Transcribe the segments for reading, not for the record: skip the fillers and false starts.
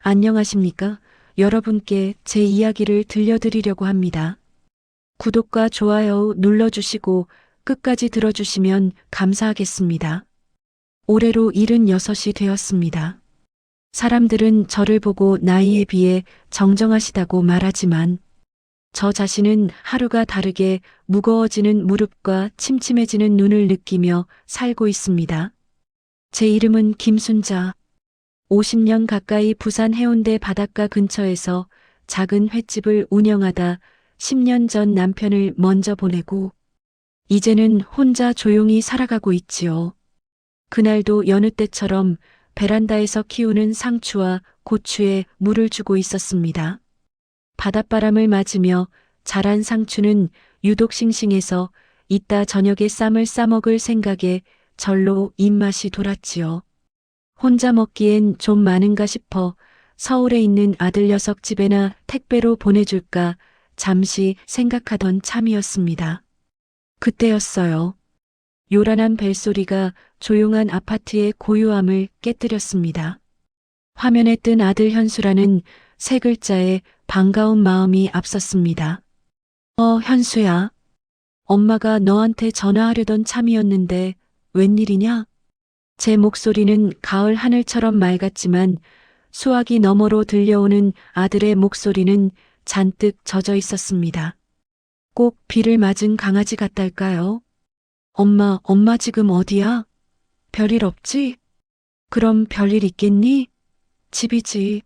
안녕하십니까? 여러분께 제 이야기를 들려드리려고 합니다. 구독과 좋아요 눌러주시고 끝까지 들어주시면 감사하겠습니다. 올해로 76이 되었습니다. 사람들은 저를 보고 나이에 비해 정정하시다고 말하지만 저 자신은 하루가 다르게 무거워지는 무릎과 침침해지는 눈을 느끼며 살고 있습니다. 제 이름은 김순자. 50년 가까이 부산 해운대 바닷가 근처에서 작은 횟집을 운영하다 10년 전 남편을 먼저 보내고 이제는 혼자 조용히 살아가고 있지요. 그날도 여느 때처럼 베란다에서 키우는 상추와 고추에 물을 주고 있었습니다. 바닷바람을 맞으며 자란 상추는 유독 싱싱해서 이따 저녁에 쌈을 싸먹을 생각에 절로 입맛이 돌았지요. 혼자 먹기엔 좀 많은가 싶어 서울에 있는 아들 녀석 집에나 택배로 보내줄까 잠시 생각하던 참이었습니다. 그때였어요. 요란한 벨소리가 조용한 아파트의 고요함을 깨뜨렸습니다. 화면에 뜬 아들 현수라는 세 글자에 반가운 마음이 앞섰습니다. 현수야. 엄마가 너한테 전화하려던 참이었는데 웬일이냐? 제 목소리는 가을 하늘처럼 맑았지만 수화기 너머로 들려오는 아들의 목소리는 잔뜩 젖어 있었습니다. 꼭 비를 맞은 강아지 같달까요? 엄마 지금 어디야? 별일 없지? 그럼 별일 있겠니? 집이지.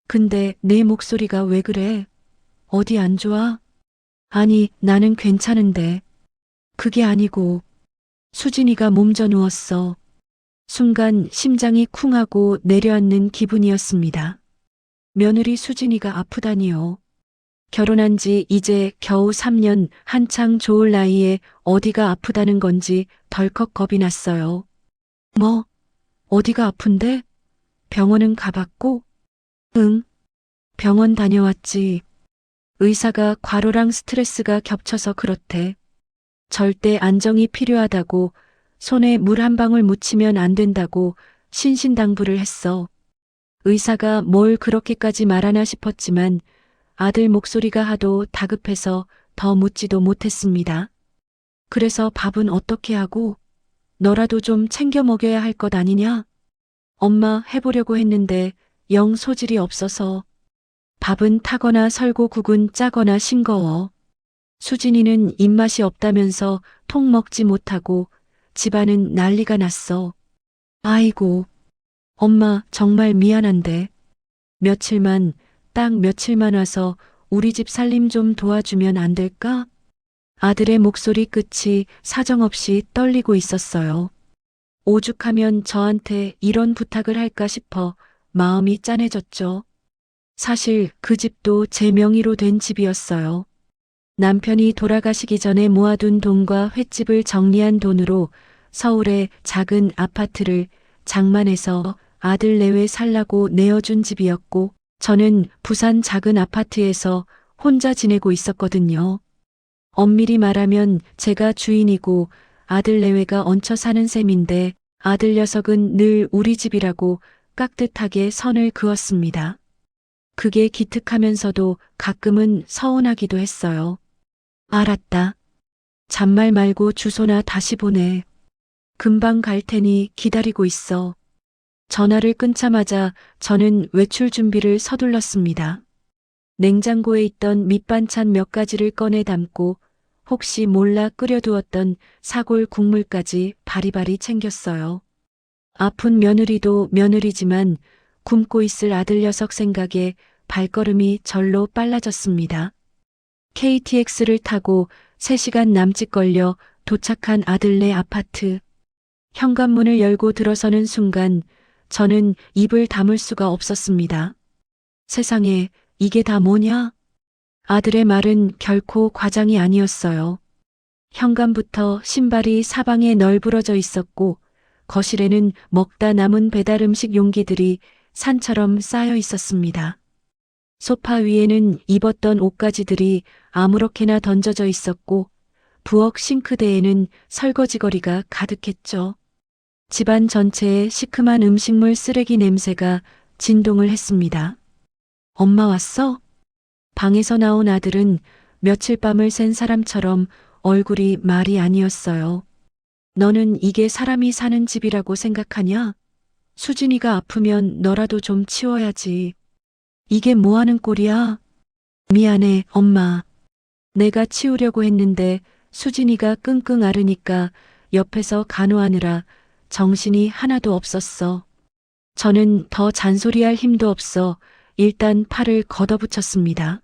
근데 내 목소리가 왜 그래? 어디 안 좋아? 아니, 나는 괜찮은데. 그게 아니고 수진이가 몸져 누웠어. 순간 심장이 쿵하고 내려앉는 기분이었습니다. 며느리 수진이가 아프다니요. 결혼한 지 이제 겨우 3년, 한창 좋을 나이에 어디가 아프다는 건지 덜컥 겁이 났어요. 뭐? 어디가 아픈데? 병원은 가봤고? 응. 병원 다녀왔지. 의사가 과로랑 스트레스가 겹쳐서 그렇대. 절대 안정이 필요하다고, 손에 물 한 방울 묻히면 안 된다고 신신당부를 했어. 의사가 뭘 그렇게까지 말하나 싶었지만 아들 목소리가 하도 다급해서 더 묻지도 못했습니다. 그래서 밥은 어떻게 하고? 너라도 좀 챙겨 먹여야 할 것 아니냐? 엄마 해보려고 했는데 영 소질이 없어서. 밥은 타거나 설고 국은 짜거나 싱거워. 수진이는 입맛이 없다면서 통 먹지 못하고 집안은 난리가 났어. 아이고, 엄마 정말 미안한데. 딱 며칠만 와서 우리 집 살림 좀 도와주면 안 될까? 아들의 목소리 끝이 사정없이 떨리고 있었어요. 오죽하면 저한테 이런 부탁을 할까 싶어 마음이 짠해졌죠. 사실 그 집도 제 명의로 된 집이었어요. 남편이 돌아가시기 전에 모아둔 돈과 횟집을 정리한 돈으로 서울의 작은 아파트를 장만해서 아들 내외 살라고 내어준 집이었고 저는 부산 작은 아파트에서 혼자 지내고 있었거든요. 엄밀히 말하면 제가 주인이고 아들 내외가 얹혀 사는 셈인데 아들 녀석은 늘 우리 집이라고 깍듯하게 선을 그었습니다. 그게 기특하면서도 가끔은 서운하기도 했어요. 알았다. 잔말 말고 주소나 다시 보내. 금방 갈 테니 기다리고 있어. 전화를 끊자마자 저는 외출 준비를 서둘렀습니다. 냉장고에 있던 밑반찬 몇 가지를 꺼내 담고 혹시 몰라 끓여두었던 사골 국물까지 바리바리 챙겼어요. 아픈 며느리도 며느리지만 굶고 있을 아들 녀석 생각에 발걸음이 절로 빨라졌습니다. KTX를 타고 3시간 남짓 걸려 도착한 아들네 아파트. 현관문을 열고 들어서는 순간 저는 입을 다물 수가 없었습니다. 세상에, 이게 다 뭐냐? 아들의 말은 결코 과장이 아니었어요. 현관부터 신발이 사방에 널브러져 있었고 거실에는 먹다 남은 배달 음식 용기들이 산처럼 쌓여 있었습니다. 소파 위에는 입었던 옷가지들이 아무렇게나 던져져 있었고 부엌 싱크대에는 설거지거리가 가득했죠. 집안 전체에 시큼한 음식물 쓰레기 냄새가 진동을 했습니다. 엄마 왔어? 방에서 나온 아들은 며칠 밤을 샌 사람처럼 얼굴이 말이 아니었어요. 너는 이게 사람이 사는 집이라고 생각하냐? 수진이가 아프면 너라도 좀 치워야지. 이게 뭐 하는 꼴이야? 미안해, 엄마. 내가 치우려고 했는데 수진이가 끙끙 앓으니까 옆에서 간호하느라 정신이 하나도 없었어. 저는 더 잔소리할 힘도 없어 일단 팔을 걷어붙였습니다.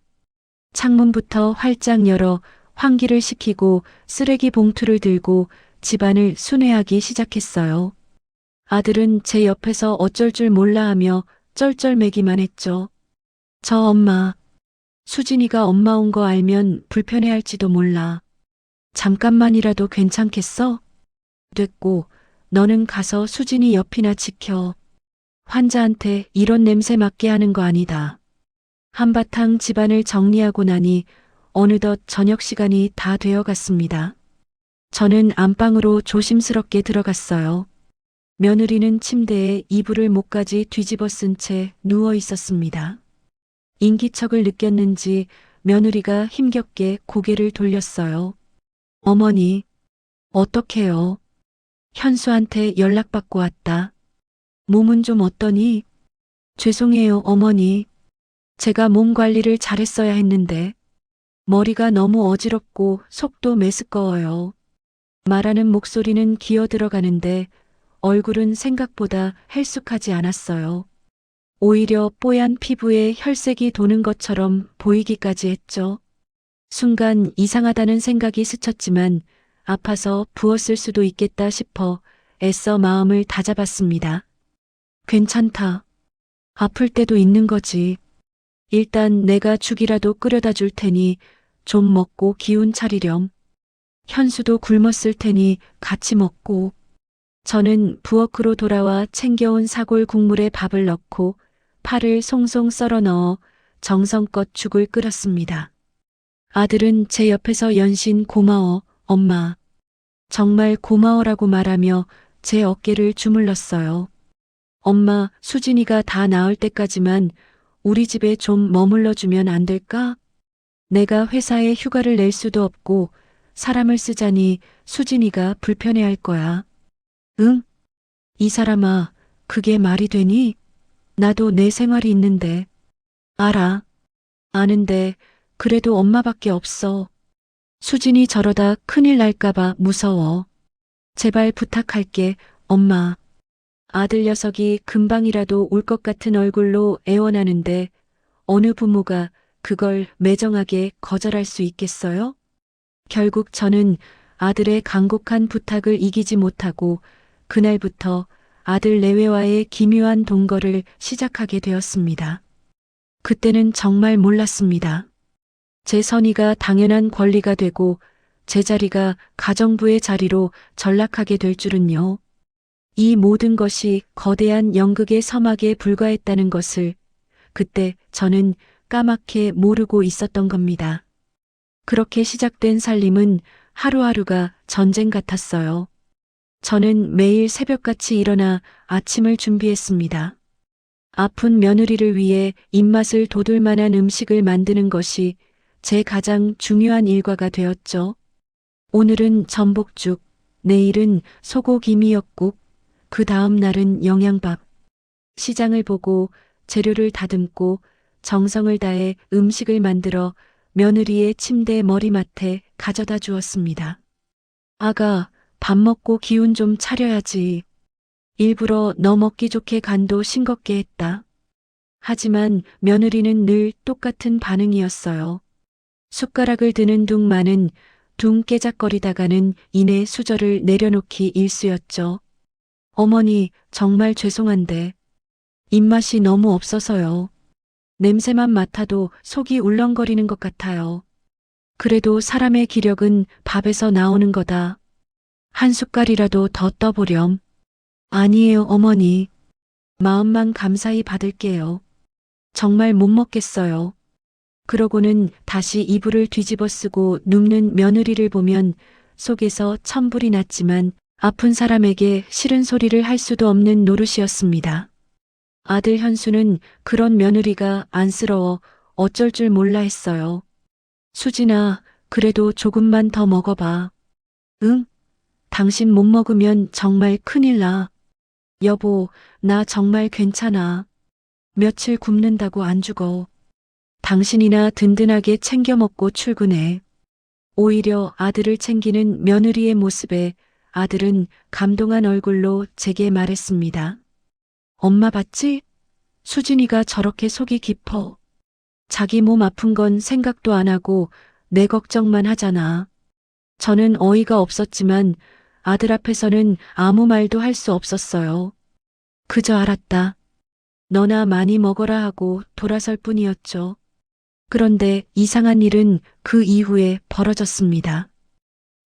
창문부터 활짝 열어 환기를 시키고 쓰레기 봉투를 들고 집안을 순회하기 시작했어요. 아들은 제 옆에서 어쩔 줄 몰라 하며 쩔쩔매기만 했죠. 저 엄마, 수진이가 엄마 온 거 알면 불편해할지도 몰라. 잠깐만이라도 괜찮겠어? 됐고, 너는 가서 수진이 옆이나 지켜. 환자한테 이런 냄새 맡게 하는 거 아니다. 한바탕 집안을 정리하고 나니 어느덧 저녁 시간이 다 되어 갔습니다. 저는 안방으로 조심스럽게 들어갔어요. 며느리는 침대에 이불을 목까지 뒤집어 쓴 채 누워 있었습니다. 인기척을 느꼈는지 며느리가 힘겹게 고개를 돌렸어요. 어머니, 어떡해요? 현수한테 연락받고 왔다. 몸은 좀 어떠니? 죄송해요, 어머니. 제가 몸 관리를 잘했어야 했는데 머리가 너무 어지럽고 속도 메스꺼워요. 말하는 목소리는 기어 들어가는데 얼굴은 생각보다 헬쑥하지 않았어요. 오히려 뽀얀 피부에 혈색이 도는 것처럼 보이기까지 했죠. 순간 이상하다는 생각이 스쳤지만 아파서 부었을 수도 있겠다 싶어 애써 마음을 다잡았습니다. 괜찮다. 아플 때도 있는 거지. 일단 내가 죽이라도 끓여다 줄 테니 좀 먹고 기운 차리렴. 현수도 굶었을 테니 같이 먹고. 저는 부엌으로 돌아와 챙겨온 사골 국물에 밥을 넣고 파를 송송 썰어 넣어 정성껏 죽을 끓였습니다. 아들은 제 옆에서 연신 고마워, 엄마. 정말 고마워라고 말하며 제 어깨를 주물렀어요. 엄마, 수진이가 다 나을 때까지만 우리 집에 좀 머물러주면 안 될까? 내가 회사에 휴가를 낼 수도 없고 사람을 쓰자니 수진이가 불편해할 거야. 응? 이 사람아, 그게 말이 되니? 나도 내 생활이 있는데. 알아. 아는데 그래도 엄마밖에 없어. 수진이 저러다 큰일 날까봐 무서워. 제발 부탁할게, 엄마. 아들 녀석이 금방이라도 올 것 같은 얼굴로 애원하는데 어느 부모가 그걸 매정하게 거절할 수 있겠어요? 결국 저는 아들의 간곡한 부탁을 이기지 못하고 그날부터 아들 내외와의 기묘한 동거를 시작하게 되었습니다. 그때는 정말 몰랐습니다. 제 선의가 당연한 권리가 되고 제 자리가 가정부의 자리로 전락하게 될 줄은요. 이 모든 것이 거대한 연극의 서막에 불과했다는 것을 그때 저는 까맣게 모르고 있었던 겁니다. 그렇게 시작된 살림은 하루하루가 전쟁 같았어요. 저는 매일 새벽같이 일어나 아침을 준비했습니다. 아픈 며느리를 위해 입맛을 돋을 만한 음식을 만드는 것이 제 가장 중요한 일과가 되었죠. 오늘은 전복죽, 내일은 소고기 미역국, 그 다음 날은 영양밥. 시장을 보고 재료를 다듬고 정성을 다해 음식을 만들어 며느리의 침대 머리맡에 가져다 주었습니다. 아가, 밥 먹고 기운 좀 차려야지. 일부러 너 먹기 좋게 간도 싱겁게 했다. 하지만 며느리는 늘 똑같은 반응이었어요. 숟가락을 드는 둥마는 둥 깨작거리다가는 이내 수저를 내려놓기 일쑤였죠. 어머니, 정말 죄송한데 입맛이 너무 없어서요. 냄새만 맡아도 속이 울렁거리는 것 같아요. 그래도 사람의 기력은 밥에서 나오는 거다. 한 숟갈이라도 더 떠보렴. 아니에요, 어머니. 마음만 감사히 받을게요. 정말 못 먹겠어요. 그러고는 다시 이불을 뒤집어 쓰고 눕는 며느리를 보면 속에서 천불이 났지만 아픈 사람에게 싫은 소리를 할 수도 없는 노릇이었습니다. 아들 현수는 그런 며느리가 안쓰러워 어쩔 줄 몰라 했어요. 수진아, 그래도 조금만 더 먹어봐. 응? 당신 못 먹으면 정말 큰일 나. 여보, 나 정말 괜찮아. 며칠 굶는다고 안 죽어. 당신이나 든든하게 챙겨 먹고 출근해. 오히려 아들을 챙기는 며느리의 모습에 아들은 감동한 얼굴로 제게 말했습니다. 엄마 봤지? 수진이가 저렇게 속이 깊어. 자기 몸 아픈 건 생각도 안 하고 내 걱정만 하잖아. 저는 어이가 없었지만 아들 앞에서는 아무 말도 할 수 없었어요. 그저 알았다. 너나 많이 먹어라 하고 돌아설 뿐이었죠. 그런데 이상한 일은 그 이후에 벌어졌습니다.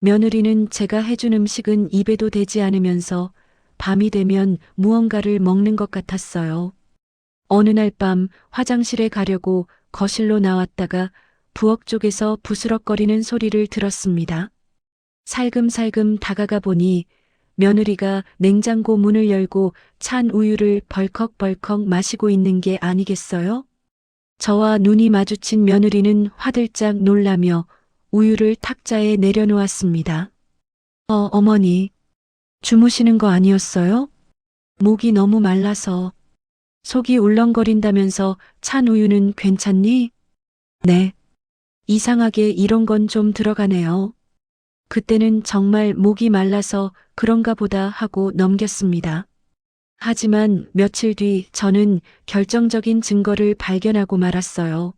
며느리는 제가 해준 음식은 입에도 대지 않으면서 밤이 되면 무언가를 먹는 것 같았어요. 어느 날 밤 화장실에 가려고 거실로 나왔다가 부엌 쪽에서 부스럭거리는 소리를 들었습니다. 살금살금 다가가 보니 며느리가 냉장고 문을 열고 찬 우유를 벌컥벌컥 마시고 있는 게 아니겠어요? 저와 눈이 마주친 며느리는 화들짝 놀라며 우유를 탁자에 내려놓았습니다. 어머니, 주무시는 거 아니었어요? 목이 너무 말라서. 속이 울렁거린다면서 찬 우유는 괜찮니? 네. 이상하게 이런 건 좀 들어가네요. 그때는 정말 목이 말라서 그런가 보다 하고 넘겼습니다. 하지만 며칠 뒤 저는 결정적인 증거를 발견하고 말았어요.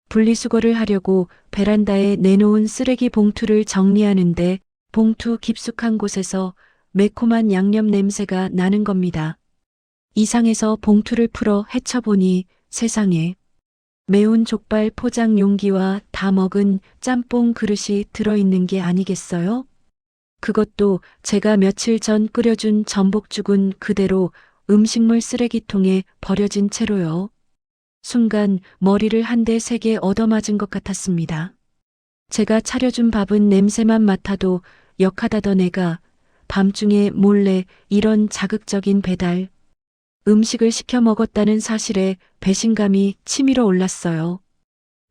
분리수거를 하려고 베란다에 내놓은 쓰레기 봉투를 정리하는데 봉투 깊숙한 곳에서 매콤한 양념 냄새가 나는 겁니다. 이상해서 봉투를 풀어 헤쳐보니 세상에 매운 족발 포장 용기와 다 먹은 짬뽕 그릇이 들어있는 게 아니겠어요? 그것도 제가 며칠 전 끓여준 전복죽은 그대로 음식물 쓰레기통에 버려진 채로요. 순간 머리를 한 대 세게 얻어맞은 것 같았습니다. 제가 차려준 밥은 냄새만 맡아도 역하다던 애가 밤중에 몰래 이런 자극적인 배달, 음식을 시켜 먹었다는 사실에 배신감이 치밀어 올랐어요.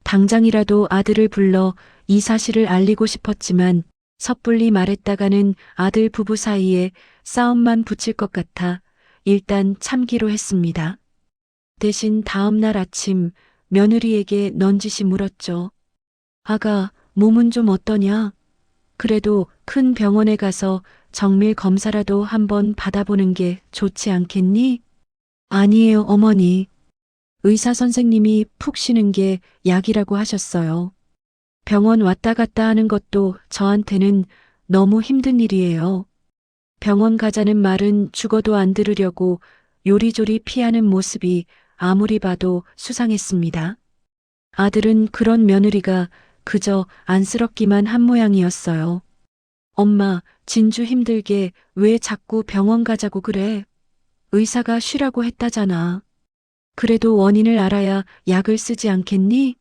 당장이라도 아들을 불러 이 사실을 알리고 싶었지만 섣불리 말했다가는 아들 부부 사이에 싸움만 붙일 것 같아 일단 참기로 했습니다. 대신 다음 날 아침 며느리에게 넌지시 물었죠. 아가, 몸은 좀 어떠냐? 그래도 큰 병원에 가서 정밀 검사라도 한번 받아보는 게 좋지 않겠니? 아니에요, 어머니. 의사 선생님이 푹 쉬는 게 약이라고 하셨어요. 병원 왔다 갔다 하는 것도 저한테는 너무 힘든 일이에요. 병원 가자는 말은 죽어도 안 들으려고 요리조리 피하는 모습이 아무리 봐도 수상했습니다. 아들은 그런 며느리가 그저 안쓰럽기만 한 모양이었어요. 엄마, 진주 힘들게 왜 자꾸 병원 가자고 그래? 의사가 쉬라고 했다잖아. 그래도 원인을 알아야 약을 쓰지 않겠니?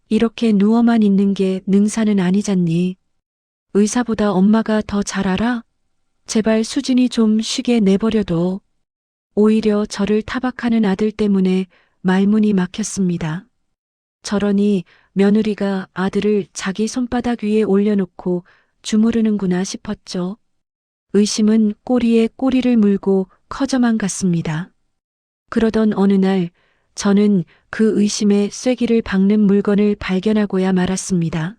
이렇게 누워만 있는 게 능사는 아니잖니. 의사보다 엄마가 더 잘 알아? 제발 수진이 좀 쉬게 내버려둬. 오히려 저를 타박하는 아들 때문에 말문이 막혔습니다. 저러니 며느리가 아들을 자기 손바닥 위에 올려놓고 주무르는구나 싶었죠. 의심은 꼬리에 꼬리를 물고 커져만 갔습니다. 그러던 어느 날 저는 그 의심의 쐐기를 박는 물건을 발견하고야 말았습니다.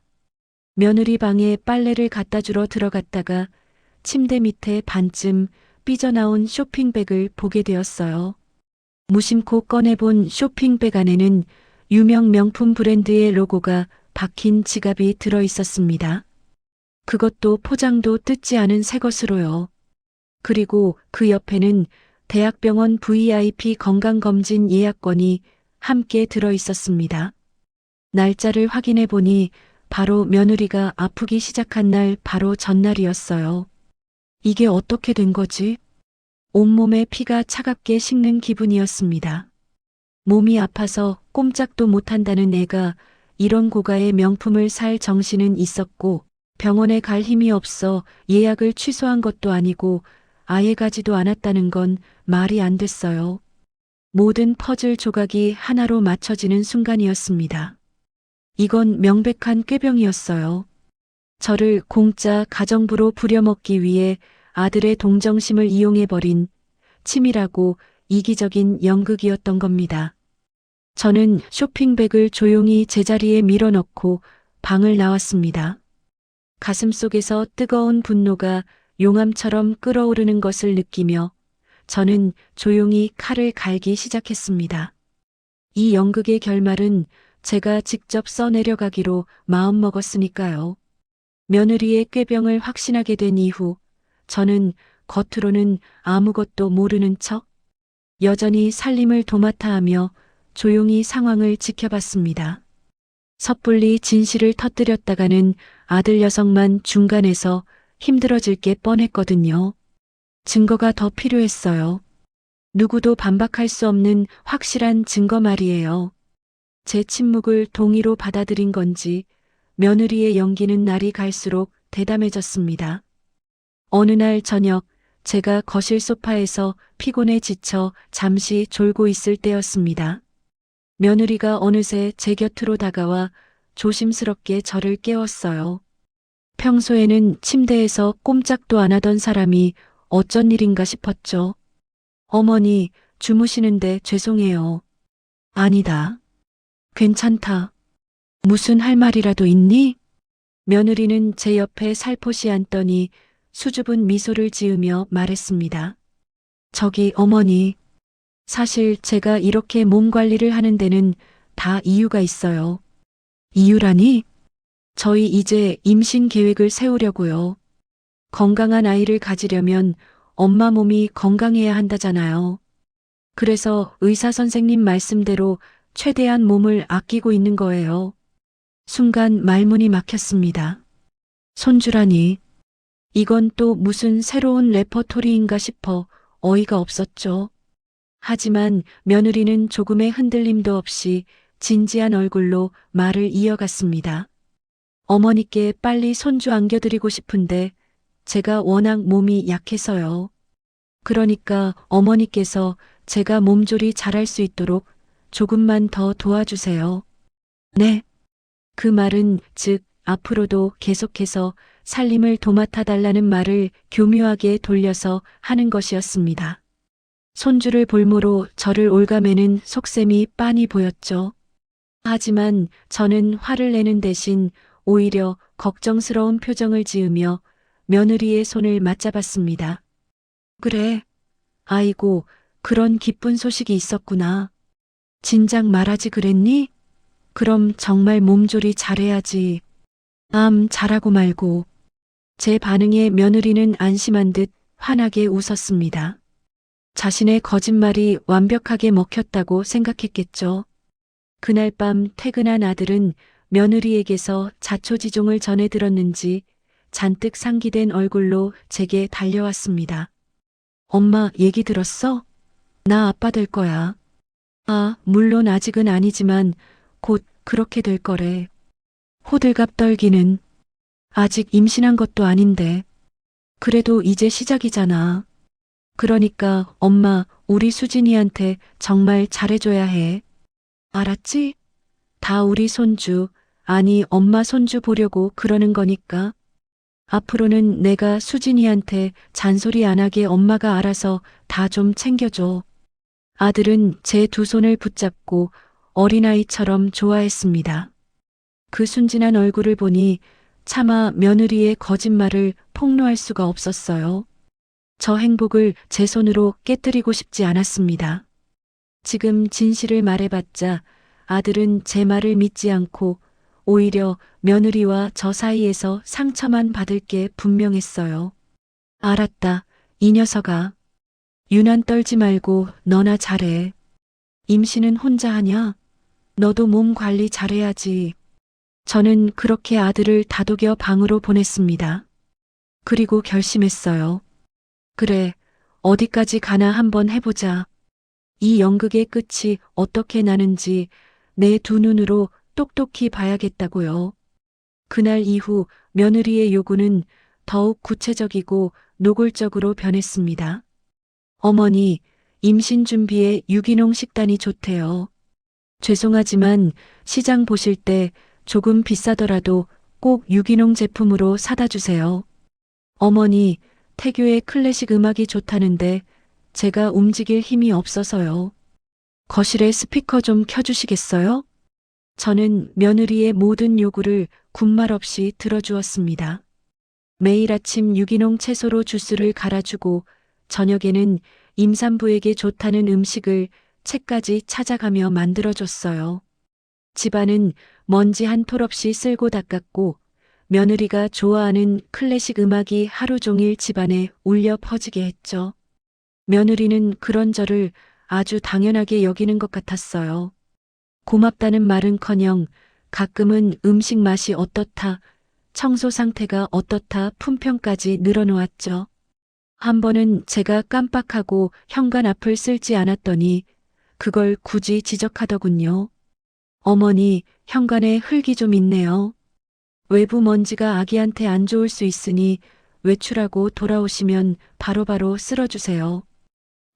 며느리 방에 빨래를 갖다 주러 들어갔다가 침대 밑에 반쯤 삐져나온 쇼핑백을 보게 되었어요. 무심코 꺼내본 쇼핑백 안에는 유명 명품 브랜드의 로고가 박힌 지갑이 들어 있었습니다. 그것도 포장도 뜯지 않은 새 것으로요. 그리고 그 옆에는 대학병원 VIP 건강검진 예약권이 함께 들어 있었습니다. 날짜를 확인해 보니 바로 며느리가 아프기 시작한 날 바로 전날이었어요. 이게 어떻게 된 거지? 온몸에 피가 차갑게 식는 기분이었습니다. 몸이 아파서 꼼짝도 못한다는 애가 이런 고가의 명품을 살 정신은 있었고 병원에 갈 힘이 없어 예약을 취소한 것도 아니고 아예 가지도 않았다는 건 말이 안 됐어요. 모든 퍼즐 조각이 하나로 맞춰지는 순간이었습니다. 이건 명백한 꾀병이었어요. 저를 공짜 가정부로 부려먹기 위해 아들의 동정심을 이용해버린 치밀하고 이기적인 연극이었던 겁니다. 저는 쇼핑백을 조용히 제자리에 밀어넣고 방을 나왔습니다. 가슴속에서 뜨거운 분노가 용암처럼 끓어오르는 것을 느끼며 저는 조용히 칼을 갈기 시작했습니다. 이 연극의 결말은 제가 직접 써내려가기로 마음먹었으니까요. 며느리의 꾀병을 확신하게 된 이후 저는 겉으로는 아무것도 모르는 척 여전히 살림을 도맡아 하며 조용히 상황을 지켜봤습니다. 섣불리 진실을 터뜨렸다가는 아들 녀석만 중간에서 힘들어질 게 뻔했거든요. 증거가 더 필요했어요. 누구도 반박할 수 없는 확실한 증거 말이에요. 제 침묵을 동의로 받아들인 건지 며느리의 연기는 날이 갈수록 대담해졌습니다. 어느 날 저녁 제가 거실 소파에서 피곤에 지쳐 잠시 졸고 있을 때였습니다. 며느리가 어느새 제 곁으로 다가와 조심스럽게 저를 깨웠어요. 평소에는 침대에서 꼼짝도 안 하던 사람이 어쩐 일인가 싶었죠. 어머니, 주무시는데 죄송해요. 아니다. 괜찮다. 무슨 할 말이라도 있니? 며느리는 제 옆에 살포시 앉더니 수줍은 미소를 지으며 말했습니다. 저기 어머니, 사실 제가 이렇게 몸 관리를 하는 데는 다 이유가 있어요. 이유라니? 저희 이제 임신 계획을 세우려고요. 건강한 아이를 가지려면 엄마 몸이 건강해야 한다잖아요. 그래서 의사 선생님 말씀대로 최대한 몸을 아끼고 있는 거예요. 순간 말문이 막혔습니다. 손주라니. 이건 또 무슨 새로운 레퍼토리인가 싶어 어이가 없었죠. 하지만 며느리는 조금의 흔들림도 없이 진지한 얼굴로 말을 이어갔습니다. 어머니께 빨리 손주 안겨드리고 싶은데 제가 워낙 몸이 약해서요. 그러니까 어머니께서 제가 몸조리 잘할 수 있도록 조금만 더 도와주세요. 네. 그 말은 즉 앞으로도 계속해서 살림을 도맡아 달라는 말을 교묘하게 돌려서 하는 것이었습니다. 손주를 볼모로 저를 올가매는 속셈이 빤히 보였죠. 하지만 저는 화를 내는 대신 오히려 걱정스러운 표정을 지으며 며느리의 손을 맞잡았습니다. 그래. 아이고, 그런 기쁜 소식이 있었구나. 진작 말하지 그랬니? 그럼 정말 몸조리 잘해야지. 잘하고 말고. 제 반응에 며느리는 안심한 듯 환하게 웃었습니다. 자신의 거짓말이 완벽하게 먹혔다고 생각했겠죠. 그날 밤 퇴근한 아들은 며느리에게서 자초지종을 전해 들었는지 잔뜩 상기된 얼굴로 제게 달려왔습니다. 엄마 얘기 들었어? 나 아빠 될 거야. 아, 물론 아직은 아니지만 곧 그렇게 될 거래. 호들갑 떨기는 아직 임신한 것도 아닌데. 그래도 이제 시작이잖아. 그러니까 엄마, 우리 수진이한테 정말 잘해줘야 해. 알았지? 다 우리 손주, 아니 엄마 손주 보려고 그러는 거니까. 앞으로는 내가 수진이한테 잔소리 안 하게 엄마가 알아서 다 좀 챙겨줘. 아들은 제 두 손을 붙잡고 어린아이처럼 좋아했습니다. 그 순진한 얼굴을 보니 차마 며느리의 거짓말을 폭로할 수가 없었어요. 저 행복을 제 손으로 깨뜨리고 싶지 않았습니다. 지금 진실을 말해봤자 아들은 제 말을 믿지 않고 오히려 며느리와 저 사이에서 상처만 받을 게 분명했어요. 알았다, 이 녀석아. 유난 떨지 말고 너나 잘해. 임신은 혼자 하냐? 너도 몸 관리 잘해야지. 저는 그렇게 아들을 다독여 방으로 보냈습니다. 그리고 결심했어요. 그래, 어디까지 가나 한번 해보자. 이 연극의 끝이 어떻게 나는지 내 두 눈으로 똑똑히 봐야겠다고요. 그날 이후 며느리의 요구는 더욱 구체적이고 노골적으로 변했습니다. 어머니, 임신 준비에 유기농 식단이 좋대요. 죄송하지만 시장 보실 때 조금 비싸더라도 꼭 유기농 제품으로 사다 주세요. 어머니, 태교의 클래식 음악이 좋다는데 제가 움직일 힘이 없어서요. 거실에 스피커 좀 켜주시겠어요? 저는 며느리의 모든 요구를 군말 없이 들어주었습니다. 매일 아침 유기농 채소로 주스를 갈아주고 저녁에는 임산부에게 좋다는 음식을 책까지 찾아가며 만들어줬어요. 집안은 먼지 한 톨 없이 쓸고 닦았고 며느리가 좋아하는 클래식 음악이 하루 종일 집안에 울려 퍼지게 했죠. 며느리는 그런 저를 아주 당연하게 여기는 것 같았어요. 고맙다는 말은커녕 가끔은 음식 맛이 어떻다, 청소 상태가 어떻다 품평까지 늘어놓았죠. 한 번은 제가 깜빡하고 현관 앞을 쓸지 않았더니 그걸 굳이 지적하더군요. 어머니, 현관에 흙이 좀 있네요. 외부 먼지가 아기한테 안 좋을 수 있으니 외출하고 돌아오시면 바로바로 쓸어주세요.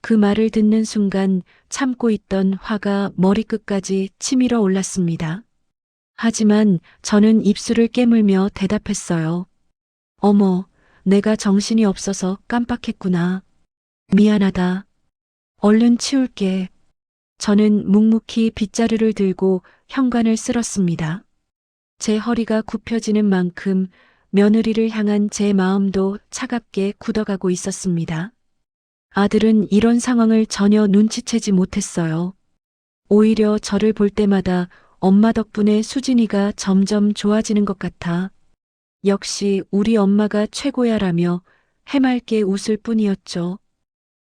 그 말을 듣는 순간 참고 있던 화가 머리끝까지 치밀어 올랐습니다. 하지만 저는 입술을 깨물며 대답했어요. 어머, 내가 정신이 없어서 깜빡했구나. 미안하다. 얼른 치울게. 저는 묵묵히 빗자루를 들고 현관을 쓸었습니다. 제 허리가 굽혀지는 만큼 며느리를 향한 제 마음도 차갑게 굳어가고 있었습니다. 아들은 이런 상황을 전혀 눈치채지 못했어요. 오히려 저를 볼 때마다 엄마 덕분에 수진이가 점점 좋아지는 것 같아. 역시 우리 엄마가 최고야라며 해맑게 웃을 뿐이었죠.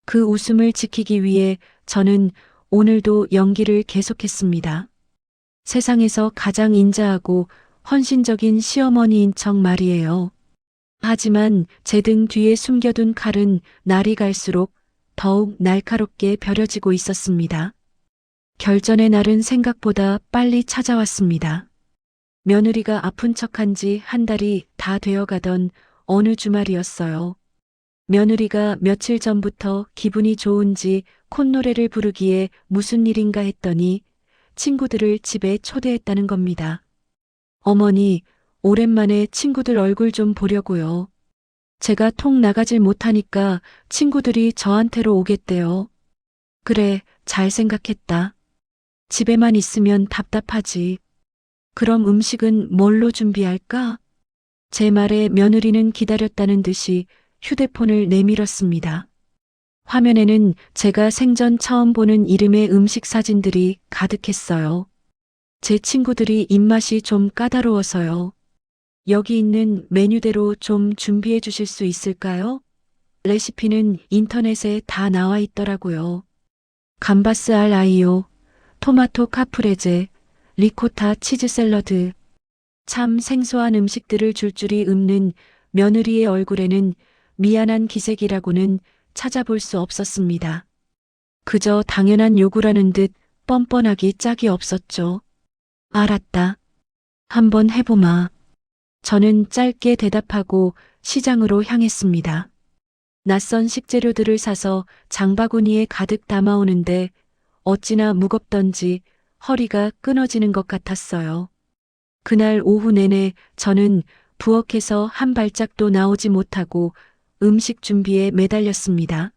그 웃음을 지키기 위해 저는 오늘도 연기를 계속했습니다. 세상에서 가장 인자하고 헌신적인 시어머니인 척 말이에요. 하지만 제 등 뒤에 숨겨둔 칼은 날이 갈수록 더욱 날카롭게 벼려지고 있었습니다. 결전의 날은 생각보다 빨리 찾아왔습니다. 며느리가 아픈 척한 지 한 달이 다 되어가던 어느 주말이었어요. 며느리가 며칠 전부터 기분이 좋은지 콧노래를 부르기에 무슨 일인가 했더니 친구들을 집에 초대했다는 겁니다. 어머니, 오랜만에 친구들 얼굴 좀 보려고요. 제가 통 나가질 못하니까 친구들이 저한테로 오겠대요. 그래, 잘 생각했다. 집에만 있으면 답답하지. 그럼 음식은 뭘로 준비할까? 제 말에 며느리는 기다렸다는 듯이 휴대폰을 내밀었습니다. 화면에는 제가 생전 처음 보는 이름의 음식 사진들이 가득했어요. 제 친구들이 입맛이 좀 까다로워서요. 여기 있는 메뉴대로 좀 준비해 주실 수 있을까요? 레시피는 인터넷에 다 나와 있더라고요. 감바스 알 아이오, 토마토 카프레제, 리코타 치즈 샐러드. 참 생소한 음식들을 줄줄이 읊는 며느리의 얼굴에는 미안한 기색이라고는 찾아볼 수 없었습니다. 그저 당연한 요구라는 듯 뻔뻔하기 짝이 없었죠. 알았다. 한번 해보마. 저는 짧게 대답하고 시장으로 향했습니다. 낯선 식재료들을 사서 장바구니에 가득 담아오는데 어찌나 무겁던지 허리가 끊어지는 것 같았어요. 그날 오후 내내 저는 부엌에서 한 발짝도 나오지 못하고 음식 준비에 매달렸습니다.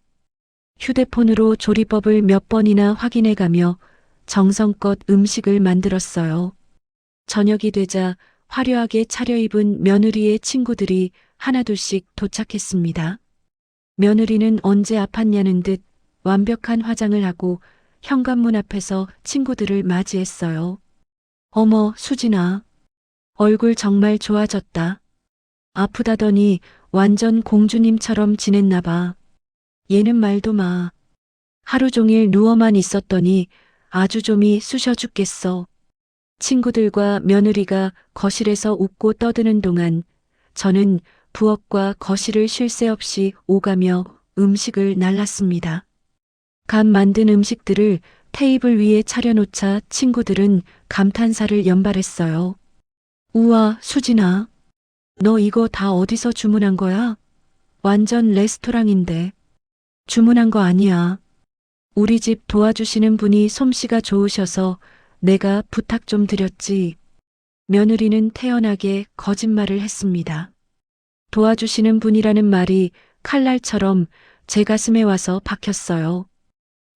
휴대폰으로 조리법을 몇 번이나 확인해가며 정성껏 음식을 만들었어요. 저녁이 되자 화려하게 차려입은 며느리의 친구들이 하나둘씩 도착했습니다. 며느리는 언제 아팠냐는 듯 완벽한 화장을 하고 현관문 앞에서 친구들을 맞이했어요. 어머, 수진아. 얼굴 정말 좋아졌다. 아프다더니 완전 공주님처럼 지냈나 봐. 얘는 말도 마. 하루 종일 누워만 있었더니 아주 좀이 쑤셔 죽겠어. 친구들과 며느리가 거실에서 웃고 떠드는 동안 저는 부엌과 거실을 쉴 새 없이 오가며 음식을 날랐습니다. 갓 만든 음식들을 테이블 위에 차려놓자 친구들은 감탄사를 연발했어요. 우와, 수진아. 너 이거 다 어디서 주문한 거야? 완전 레스토랑인데. 주문한 거 아니야. 우리 집 도와주시는 분이 솜씨가 좋으셔서 내가 부탁 좀 드렸지. 며느리는 태연하게 거짓말을 했습니다. 도와주시는 분이라는 말이 칼날처럼 제 가슴에 와서 박혔어요.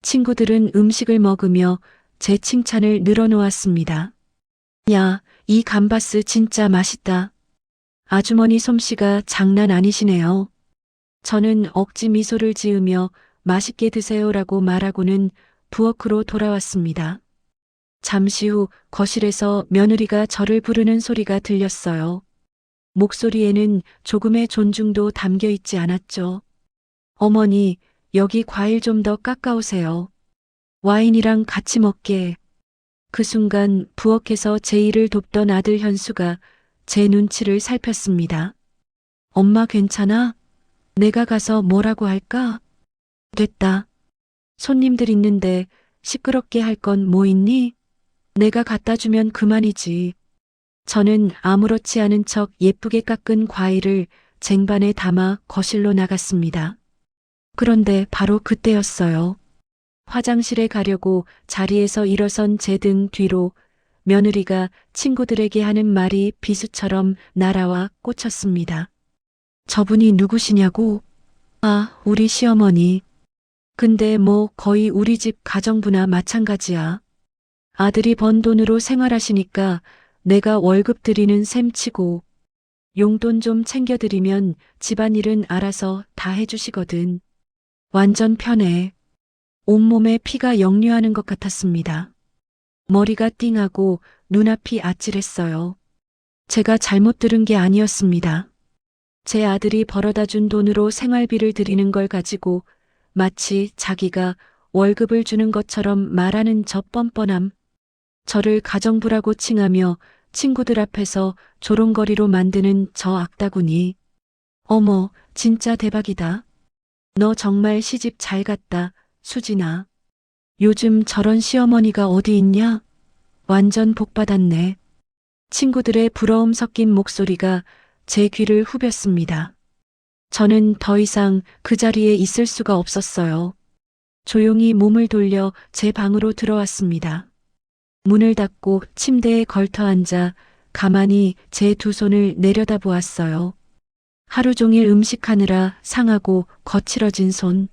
친구들은 음식을 먹으며 제 칭찬을 늘어놓았습니다. 야, 이 감바스 진짜 맛있다. 아주머니 솜씨가 장난 아니시네요. 저는 억지 미소를 지으며 맛있게 드세요라고 말하고는 부엌으로 돌아왔습니다. 잠시 후 거실에서 며느리가 저를 부르는 소리가 들렸어요. 목소리에는 조금의 존중도 담겨 있지 않았죠. 어머니, 여기 과일 좀 더 깎아오세요. 와인이랑 같이 먹게. 그 순간 부엌에서 제 일을 돕던 아들 현수가 제 눈치를 살폈습니다. 엄마 괜찮아? 내가 가서 뭐라고 할까? 됐다. 손님들 있는데 시끄럽게 할 건 뭐 있니? 내가 갖다 주면 그만이지. 저는 아무렇지 않은 척 예쁘게 깎은 과일을 쟁반에 담아 거실로 나갔습니다. 그런데 바로 그때였어요. 화장실에 가려고 자리에서 일어선 제 등 뒤로 며느리가 친구들에게 하는 말이 비수처럼 날아와 꽂혔습니다. 저분이 누구시냐고? 아, 우리 시어머니. 근데 뭐 거의 우리 집 가정부나 마찬가지야. 아들이 번 돈으로 생활하시니까 내가 월급 드리는 셈치고 용돈 좀 챙겨드리면 집안일은 알아서 다 해주시거든. 완전 편해. 온몸에 피가 역류하는 것 같았습니다. 머리가 띵하고 눈앞이 아찔했어요. 제가 잘못 들은 게 아니었습니다. 제 아들이 벌어다 준 돈으로 생활비를 드리는 걸 가지고 마치 자기가 월급을 주는 것처럼 말하는 저 뻔뻔함. 저를 가정부라고 칭하며 친구들 앞에서 조롱거리로 만드는 저 악다구니. 어머, 진짜 대박이다. 너 정말 시집 잘 갔다, 수진아. 요즘 저런 시어머니가 어디 있냐? 완전 복 받았네. 친구들의 부러움 섞인 목소리가 제 귀를 후볐습니다. 저는 더 이상 그 자리에 있을 수가 없었어요. 조용히 몸을 돌려 제 방으로 들어왔습니다. 문을 닫고 침대에 걸터 앉아 가만히 제 두 손을 내려다보았어요. 하루 종일 음식하느라 상하고 거칠어진 손.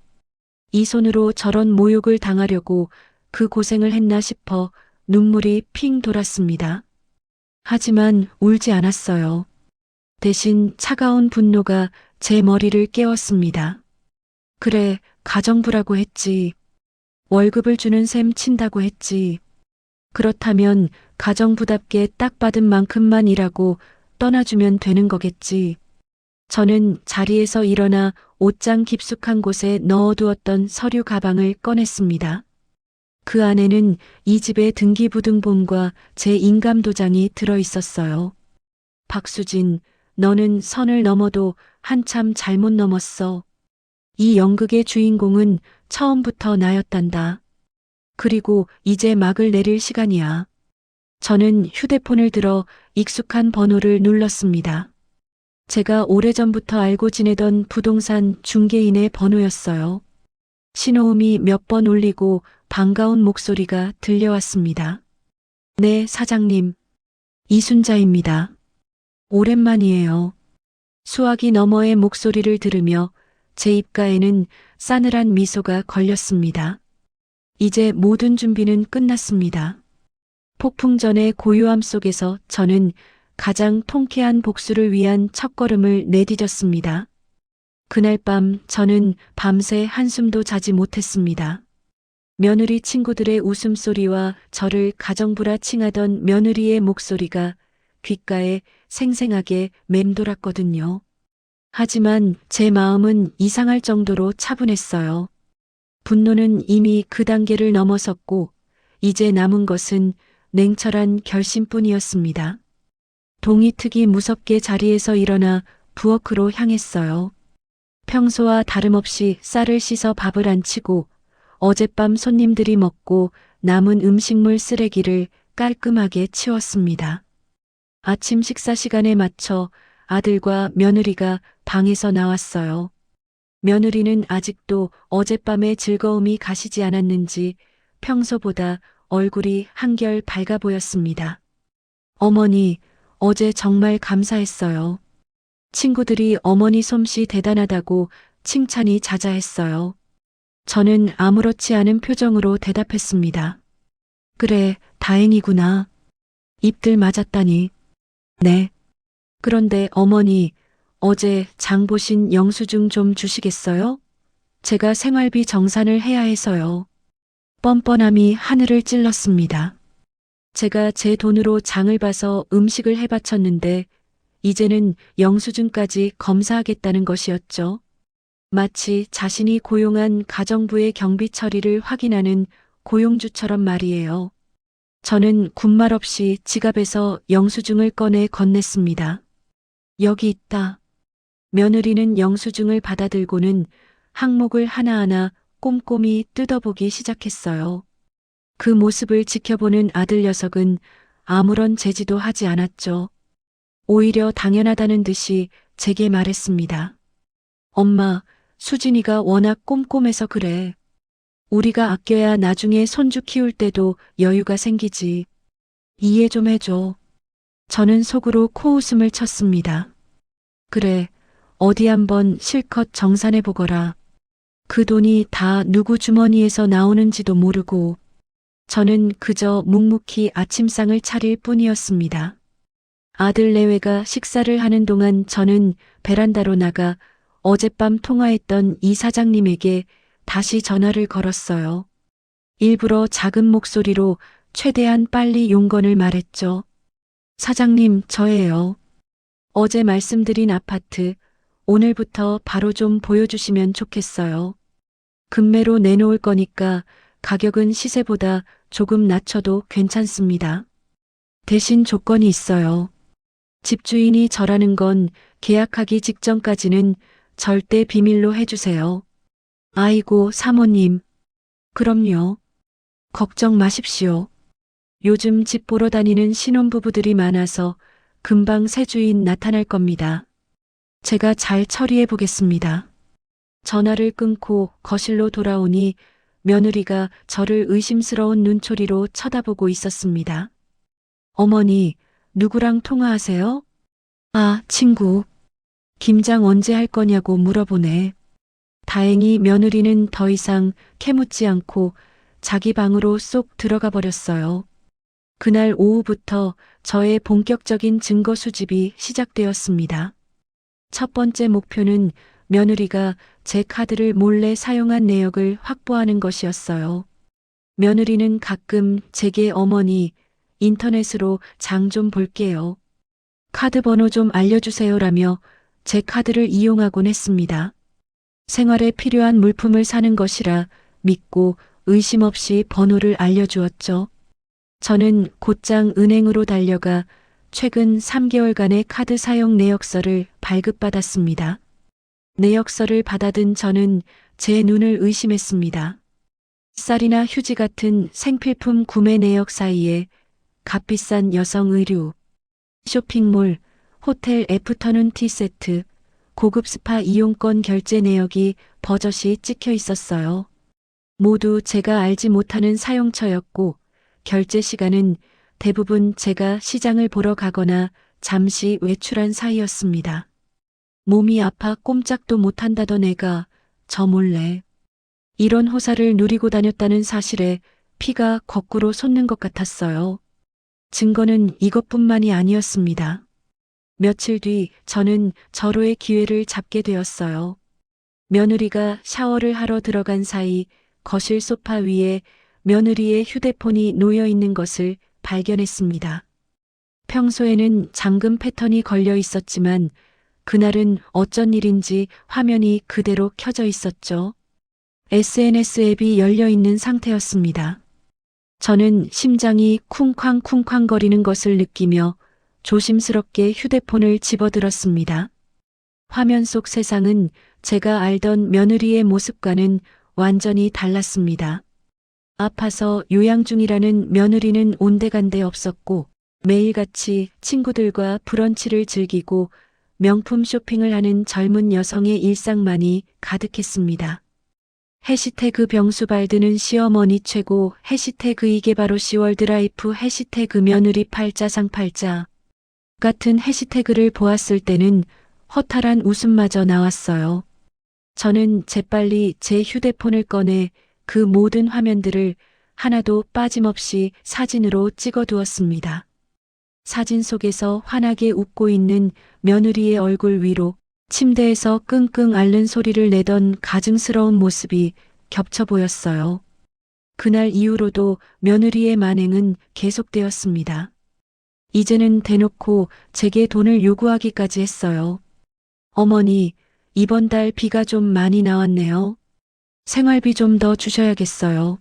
이 손으로 저런 모욕을 당하려고 그 고생을 했나 싶어 눈물이 핑 돌았습니다. 하지만 울지 않았어요. 대신 차가운 분노가 제 머리를 깨웠습니다. 그래, 가정부라고 했지. 월급을 주는 셈 친다고 했지. 그렇다면 가정부답게 딱 받은 만큼만 일하고 떠나주면 되는 거겠지. 저는 자리에서 일어나 옷장 깊숙한 곳에 넣어두었던 서류 가방을 꺼냈습니다. 그 안에는 이 집의 등기부등본과 제 인감도장이 들어 있었어요. 박수진, 너는 선을 넘어도 한참 잘못 넘었어. 이 연극의 주인공은 처음부터 나였단다. 그리고 이제 막을 내릴 시간이야. 저는 휴대폰을 들어 익숙한 번호를 눌렀습니다. 제가 오래전부터 알고 지내던 부동산 중개인의 번호였어요. 신호음이 몇 번 울리고 반가운 목소리가 들려왔습니다. 네, 사장님. 이순자입니다. 오랜만이에요. 수화기 너머의 목소리를 들으며 제 입가에는 싸늘한 미소가 걸렸습니다. 이제 모든 준비는 끝났습니다. 폭풍 전의 고요함 속에서 저는 가장 통쾌한 복수를 위한 첫걸음을 내디뎠습니다. 그날 밤 저는 밤새 한숨도 자지 못했습니다. 며느리 친구들의 웃음소리와 저를 가정부라 칭하던 며느리의 목소리가 귓가에 생생하게 맴돌았거든요. 하지만 제 마음은 이상할 정도로 차분했어요. 분노는 이미 그 단계를 넘어섰고 이제 남은 것은 냉철한 결심뿐이었습니다. 동이 트기 무섭게 자리에서 일어나 부엌으로 향했어요. 평소와 다름없이 쌀을 씻어 밥을 안 치고 어젯밤 손님들이 먹고 남은 음식물 쓰레기를 깔끔하게 치웠습니다. 아침 식사 시간에 맞춰 아들과 며느리가 방에서 나왔어요. 며느리는 아직도 어젯밤의 즐거움이 가시지 않았는지 평소보다 얼굴이 한결 밝아 보였습니다. 어머니, 어제 정말 감사했어요. 친구들이 어머니 솜씨 대단하다고 칭찬이 자자했어요. 저는 아무렇지 않은 표정으로 대답했습니다. 그래, 다행이구나. 입들 맞았다니. 네. 그런데 어머니, 어제 장 보신 영수증 좀 주시겠어요? 제가 생활비 정산을 해야 해서요. 뻔뻔함이 하늘을 찔렀습니다. 제가 제 돈으로 장을 봐서 음식을 해바쳤는데 이제는 영수증까지 검사하겠다는 것이었죠. 마치 자신이 고용한 가정부의 경비 처리를 확인하는 고용주처럼 말이에요. 저는 군말 없이 지갑에서 영수증을 꺼내 건넸습니다. 여기 있다. 며느리는 영수증을 받아들고는 항목을 하나하나 꼼꼼히 뜯어보기 시작했어요. 그 모습을 지켜보는 아들 녀석은 아무런 제지도 하지 않았죠. 오히려 당연하다는 듯이 제게 말했습니다. 엄마, 수진이가 워낙 꼼꼼해서 그래. 우리가 아껴야 나중에 손주 키울 때도 여유가 생기지. 이해 좀 해줘. 저는 속으로 코웃음을 쳤습니다. 그래, 어디 한번 실컷 정산해 보거라. 그 돈이 다 누구 주머니에서 나오는지도 모르고 저는 그저 묵묵히 아침상을 차릴 뿐이었습니다. 아들 내외가 식사를 하는 동안 저는 베란다로 나가 어젯밤 통화했던 이 사장님에게 다시 전화를 걸었어요. 일부러 작은 목소리로 최대한 빨리 용건을 말했죠. 사장님, 저예요. 어제 말씀드린 아파트, 오늘부터 바로 좀 보여주시면 좋겠어요. 금매로 내놓을 거니까 가격은 시세보다 조금 낮춰도 괜찮습니다. 대신 조건이 있어요. 집주인이 저라는 건 계약하기 직전까지는 절대 비밀로 해주세요. 아이고, 사모님. 그럼요. 걱정 마십시오. 요즘 집 보러 다니는 신혼부부들이 많아서 금방 새 주인 나타날 겁니다. 제가 잘 처리해 보겠습니다. 전화를 끊고 거실로 돌아오니 며느리가 저를 의심스러운 눈초리로 쳐다보고 있었습니다. 어머니, 누구랑 통화하세요? 아, 친구. 김장 언제 할 거냐고 물어보네. 다행히 며느리는 더 이상 캐묻지 않고 자기 방으로 쏙 들어가 버렸어요. 그날 오후부터 저의 본격적인 증거 수집이 시작되었습니다. 첫 번째 목표는 며느리가 제 카드를 몰래 사용한 내역을 확보하는 것이었어요. 며느리는 가끔 제게 어머니, 인터넷으로 장 좀 볼게요. 카드 번호 좀 알려주세요라며 제 카드를 이용하곤 했습니다. 생활에 필요한 물품을 사는 것이라 믿고 의심 없이 번호를 알려주었죠. 저는 곧장 은행으로 달려가 최근 3개월간의 카드 사용 내역서를 발급받았습니다. 내역서를 받아든 저는 제 눈을 의심했습니다. 쌀이나 휴지 같은 생필품 구매 내역 사이에 값비싼 여성 의류, 쇼핑몰, 호텔 애프터눈 티세트, 고급 스파 이용권 결제 내역이 버젓이 찍혀 있었어요. 모두 제가 알지 못하는 사용처였고 결제 시간은 대부분 제가 시장을 보러 가거나 잠시 외출한 사이였습니다. 몸이 아파 꼼짝도 못한다던 애가 저 몰래 이런 호사를 누리고 다녔다는 사실에 피가 거꾸로 솟는 것 같았어요. 증거는 이것뿐만이 아니었습니다. 며칠 뒤 저는 절호의 기회를 잡게 되었어요. 며느리가 샤워를 하러 들어간 사이 거실 소파 위에 며느리의 휴대폰이 놓여 있는 것을 발견했습니다. 평소에는 잠금 패턴이 걸려 있었지만 그날은 어쩐 일인지 화면이 그대로 켜져 있었죠. SNS 앱이 열려 있는 상태였습니다. 저는 심장이 쿵쾅쿵쾅 거리는 것을 느끼며 조심스럽게 휴대폰을 집어들었습니다. 화면 속 세상은 제가 알던 며느리의 모습과는 완전히 달랐습니다. 아파서 요양 중이라는 며느리는 온데간데 없었고 매일같이 친구들과 브런치를 즐기고 명품 쇼핑을 하는 젊은 여성의 일상만이 가득했습니다. 해시태그 병수발드는 시어머니 최고, 해시태그 이게 바로 10월 드라이프, 해시태그 며느리 팔자상팔자 같은 해시태그를 보았을 때는 허탈한 웃음마저 나왔어요. 저는 재빨리 제 휴대폰을 꺼내 그 모든 화면들을 하나도 빠짐없이 사진으로 찍어두었습니다. 사진 속에서 환하게 웃고 있는 며느리의 얼굴 위로 침대에서 끙끙 앓는 소리를 내던 가증스러운 모습이 겹쳐 보였어요. 그날 이후로도 며느리의 만행은 계속되었습니다. 이제는 대놓고 제게 돈을 요구하기까지 했어요. 어머니, 이번 달 비가 좀 많이 나왔네요. 생활비 좀 더 주셔야겠어요.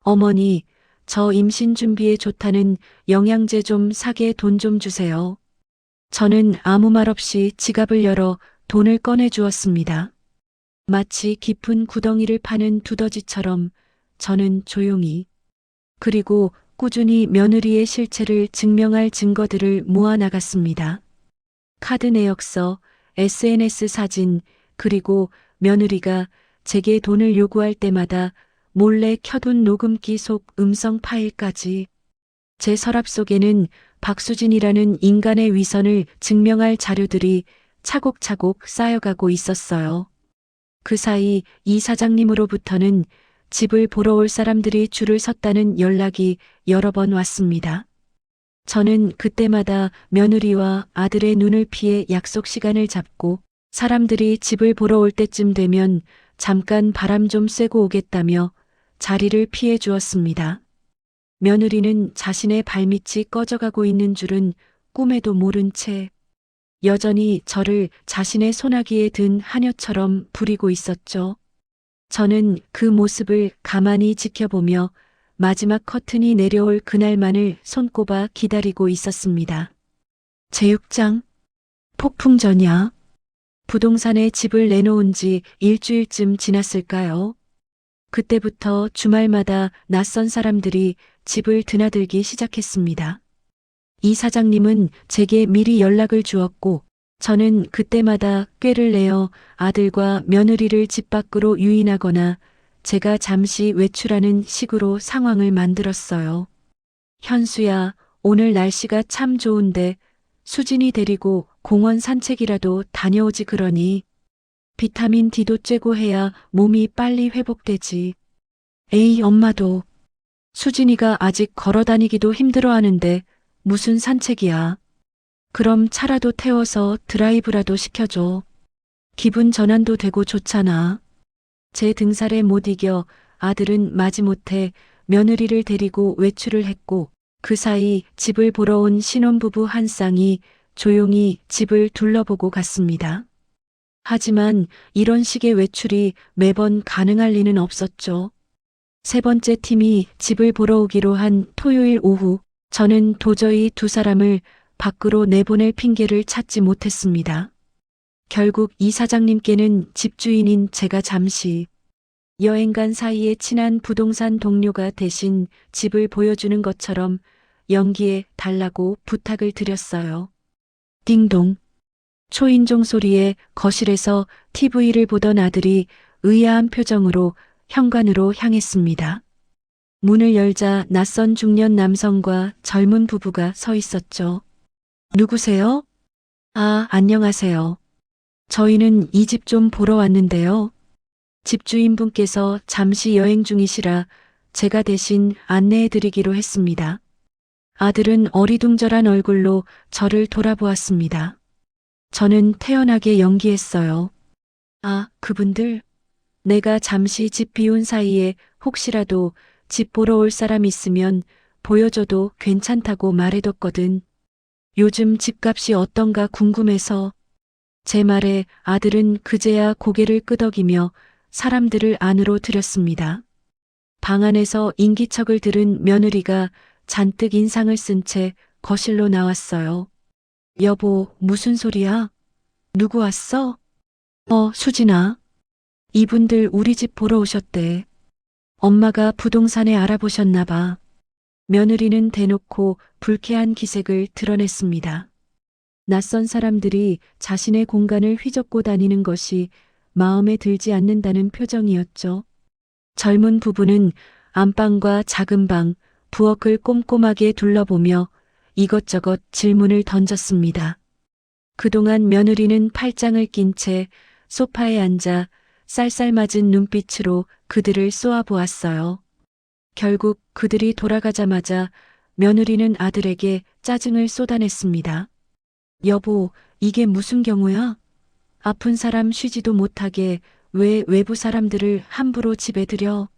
어머니, 저 임신 준비에 좋다는 영양제 좀 사게 돈 좀 주세요. 저는 아무 말 없이 지갑을 열어 돈을 꺼내 주었습니다. 마치 깊은 구덩이를 파는 두더지처럼 저는 조용히 그리고 꾸준히 며느리의 실체를 증명할 증거들을 모아 나갔습니다. 카드 내역서, SNS 사진, 그리고 며느리가 제게 돈을 요구할 때마다 몰래 켜둔 녹음기 속 음성 파일까지. 제 서랍 속에는 박수진이라는 인간의 위선을 증명할 자료들이 차곡차곡 쌓여가고 있었어요. 그 사이 이 사장님으로부터는 집을 보러 올 사람들이 줄을 섰다는 연락이 여러 번 왔습니다. 저는 그때마다 며느리와 아들의 눈을 피해 약속 시간을 잡고 사람들이 집을 보러 올 때쯤 되면 잠깐 바람 좀 쐬고 오겠다며 자리를 피해 주었습니다. 며느리는 자신의 발밑이 꺼져가고 있는 줄은 꿈에도 모른 채 여전히 저를 자신의 소나기에 든 하녀처럼 부리고 있었죠. 저는 그 모습을 가만히 지켜보며 마지막 커튼이 내려올 그날만을 손꼽아 기다리고 있었습니다. 제6장 폭풍 전야. 부동산에 집을 내놓은 지 일주일쯤 지났을까요? 그때부터 주말마다 낯선 사람들이 집을 드나들기 시작했습니다. 이 사장님은 제게 미리 연락을 주었고 저는 그때마다 꾀를 내어 아들과 며느리를 집 밖으로 유인하거나 제가 잠시 외출하는 식으로 상황을 만들었어요. 현수야, 오늘 날씨가 참 좋은데 수진이 데리고 공원 산책이라도 다녀오지 그러니. 비타민 D도 쬐고 해야 몸이 빨리 회복되지. 에이, 엄마도. 수진이가 아직 걸어다니기도 힘들어하는데 무슨 산책이야. 그럼 차라도 태워서 드라이브라도 시켜줘. 기분 전환도 되고 좋잖아. 제 등살에 못 이겨 아들은 마지못해 며느리를 데리고 외출을 했고 그 사이 집을 보러 온 신혼부부 한 쌍이 조용히 집을 둘러보고 갔습니다. 하지만 이런 식의 외출이 매번 가능할 리는 없었죠. 세 번째 팀이 집을 보러 오기로 한 토요일 오후, 저는 도저히 두 사람을 밖으로 내보낼 핑계를 찾지 못했습니다. 결국 이 사장님께는 집주인인 제가 잠시 여행 간 사이에 친한 부동산 동료가 대신 집을 보여주는 것처럼 연기해 달라고 부탁을 드렸어요. 띵동. 초인종 소리에 거실에서 TV를 보던 아들이 의아한 표정으로 현관으로 향했습니다. 문을 열자 낯선 중년 남성과 젊은 부부가 서 있었죠. 누구세요? 아, 안녕하세요. 저희는 이 집 좀 보러 왔는데요. 집주인분께서 잠시 여행 중이시라 제가 대신 안내해 드리기로 했습니다. 아들은 어리둥절한 얼굴로 저를 돌아보았습니다. 저는 태연하게 연기했어요. 아, 그분들? 내가 잠시 집 비운 사이에 혹시라도 집 보러 올 사람 있으면 보여줘도 괜찮다고 말해뒀거든. 요즘 집값이 어떤가 궁금해서. 제 말에 아들은 그제야 고개를 끄덕이며 사람들을 안으로 들였습니다. 방 안에서 인기척을 들은 며느리가 잔뜩 인상을 쓴 채 거실로 나왔어요. 여보, 무슨 소리야? 누구 왔어? 수진아. 이분들 우리 집 보러 오셨대. 엄마가 부동산에 알아보셨나 봐. 며느리는 대놓고 불쾌한 기색을 드러냈습니다. 낯선 사람들이 자신의 공간을 휘젓고 다니는 것이 마음에 들지 않는다는 표정이었죠. 젊은 부부는 안방과 작은 방, 부엌을 꼼꼼하게 둘러보며 이것저것 질문을 던졌습니다. 그동안 며느리는 팔짱을 낀 채 소파에 앉아 쌀쌀맞은 눈빛으로 그들을 쏘아보았어요. 결국 그들이 돌아가자마자 며느리는 아들에게 짜증을 쏟아냈습니다. 여보, 이게 무슨 경우야? 아픈 사람 쉬지도 못하게 왜 외부 사람들을 함부로 집에 들여?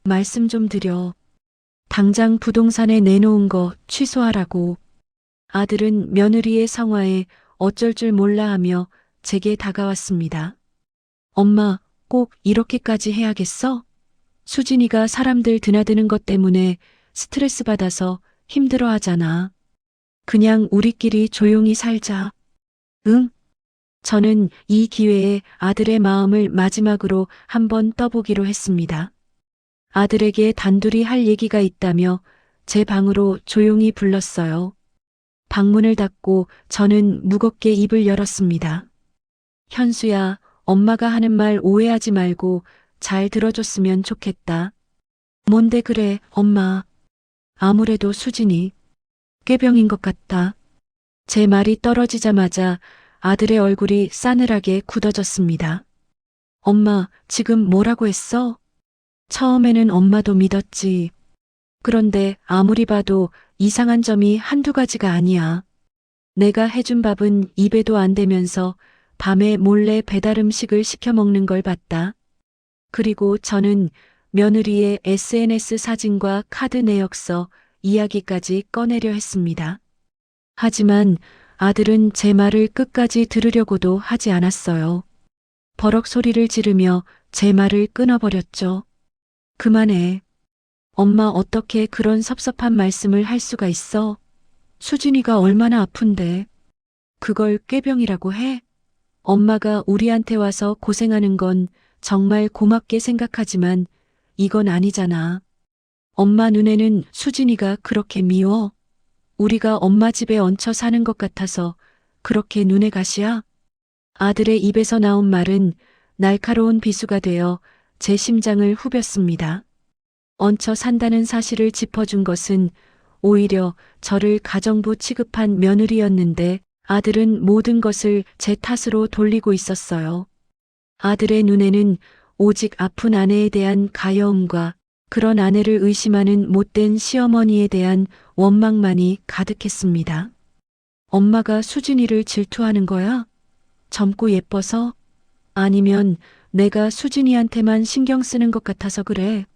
말씀 좀 드려. 당장 부동산에 내놓은 거 취소하라고. 아들은 며느리의 성화에 어쩔 줄 몰라 하며 제게 다가왔습니다. 엄마, 꼭 이렇게까지 해야겠어? 수진이가 사람들 드나드는 것 때문에 스트레스 받아서 힘들어 하잖아. 그냥 우리끼리 조용히 살자. 응? 저는 이 기회에 아들의 마음을 마지막으로 한번 떠보기로 했습니다. 아들에게 단둘이 할 얘기가 있다며 제 방으로 조용히 불렀어요. 방문을 닫고 저는 무겁게 입을 열었습니다. 현수야, 엄마가 하는 말 오해하지 말고 잘 들어줬으면 좋겠다. 뭔데 그래, 엄마. 아무래도 수진이 꾀병인 것 같다. 제 말이 떨어지자마자 아들의 얼굴이 싸늘하게 굳어졌습니다. 엄마, 지금 뭐라고 했어? 처음에는 엄마도 믿었지. 그런데 아무리 봐도 이상한 점이 한두 가지가 아니야. 내가 해준 밥은 입에도 안 대면서 밤에 몰래 배달 음식을 시켜 먹는 걸 봤다. 그리고 저는 며느리의 SNS 사진과 카드 내역서, 이야기까지 꺼내려 했습니다. 하지만 아들은 제 말을 끝까지 들으려고도 하지 않았어요. 버럭 소리를 지르며 제 말을 끊어버렸죠. 그만해. 엄마 어떻게 그런 섭섭한 말씀을 할 수가 있어? 수진이가 얼마나 아픈데. 그걸 꾀병이라고 해? 엄마가 우리한테 와서 고생하는 건 정말 고맙게 생각하지만 이건 아니잖아. 엄마 눈에는 수진이가 그렇게 미워? 우리가 엄마 집에 얹혀 사는 것 같아서 그렇게 눈에 가시야? 아들의 입에서 나온 말은 날카로운 비수가 되어 제 심장을 후볐습니다. 얹혀 산다는 사실을 짚어준 것은 오히려 저를 가정부 취급한 며느리였는데 아들은 모든 것을 제 탓으로 돌리고 있었어요. 아들의 눈에는 오직 아픈 아내에 대한 가여움과 그런 아내를 의심하는 못된 시어머니에 대한 원망만이 가득했습니다. 엄마가 수진이를 질투하는 거야? 젊고 예뻐서? 아니면 내가 수진이한테만 신경 쓰는 것 같아서 그래?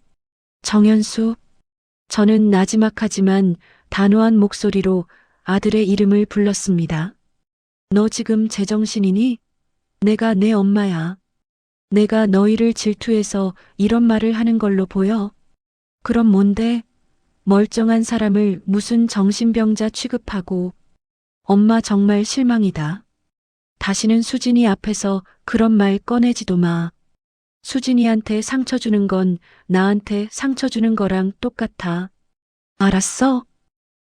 정현수, 저는 나지막하지만 단호한 목소리로 아들의 이름을 불렀습니다. 너 지금 제정신이니? 내가 내 엄마야. 내가 너희를 질투해서 이런 말을 하는 걸로 보여? 그럼 뭔데? 멀쩡한 사람을 무슨 정신병자 취급하고. 엄마 정말 실망이다. 다시는 수진이 앞에서 그런 말 꺼내지도 마. 수진이한테 상처 주는 건 나한테 상처 주는 거랑 똑같아. 알았어?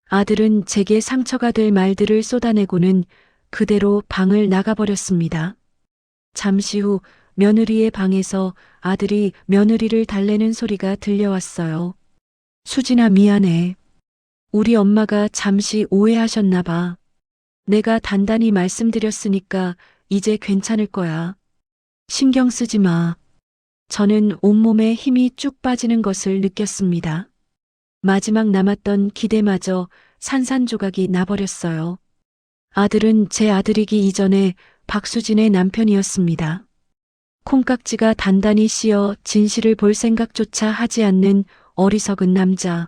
아들은 제게 상처가 될 말들을 쏟아내고는 그대로 방을 나가버렸습니다. 잠시 후 며느리의 방에서 아들이 며느리를 달래는 소리가 들려왔어요. 수진아, 미안해. 우리 엄마가 잠시 오해하셨나 봐. 내가 단단히 말씀드렸으니까 이제 괜찮을 거야. 신경 쓰지 마. 저는 온몸에 힘이 쭉 빠지는 것을 느꼈습니다. 마지막 남았던 기대마저 산산조각이 나버렸어요. 아들은 제 아들이기 이전에 박수진의 남편이었습니다. 콩깍지가 단단히 씌어 진실을 볼 생각조차 하지 않는 어리석은 남자.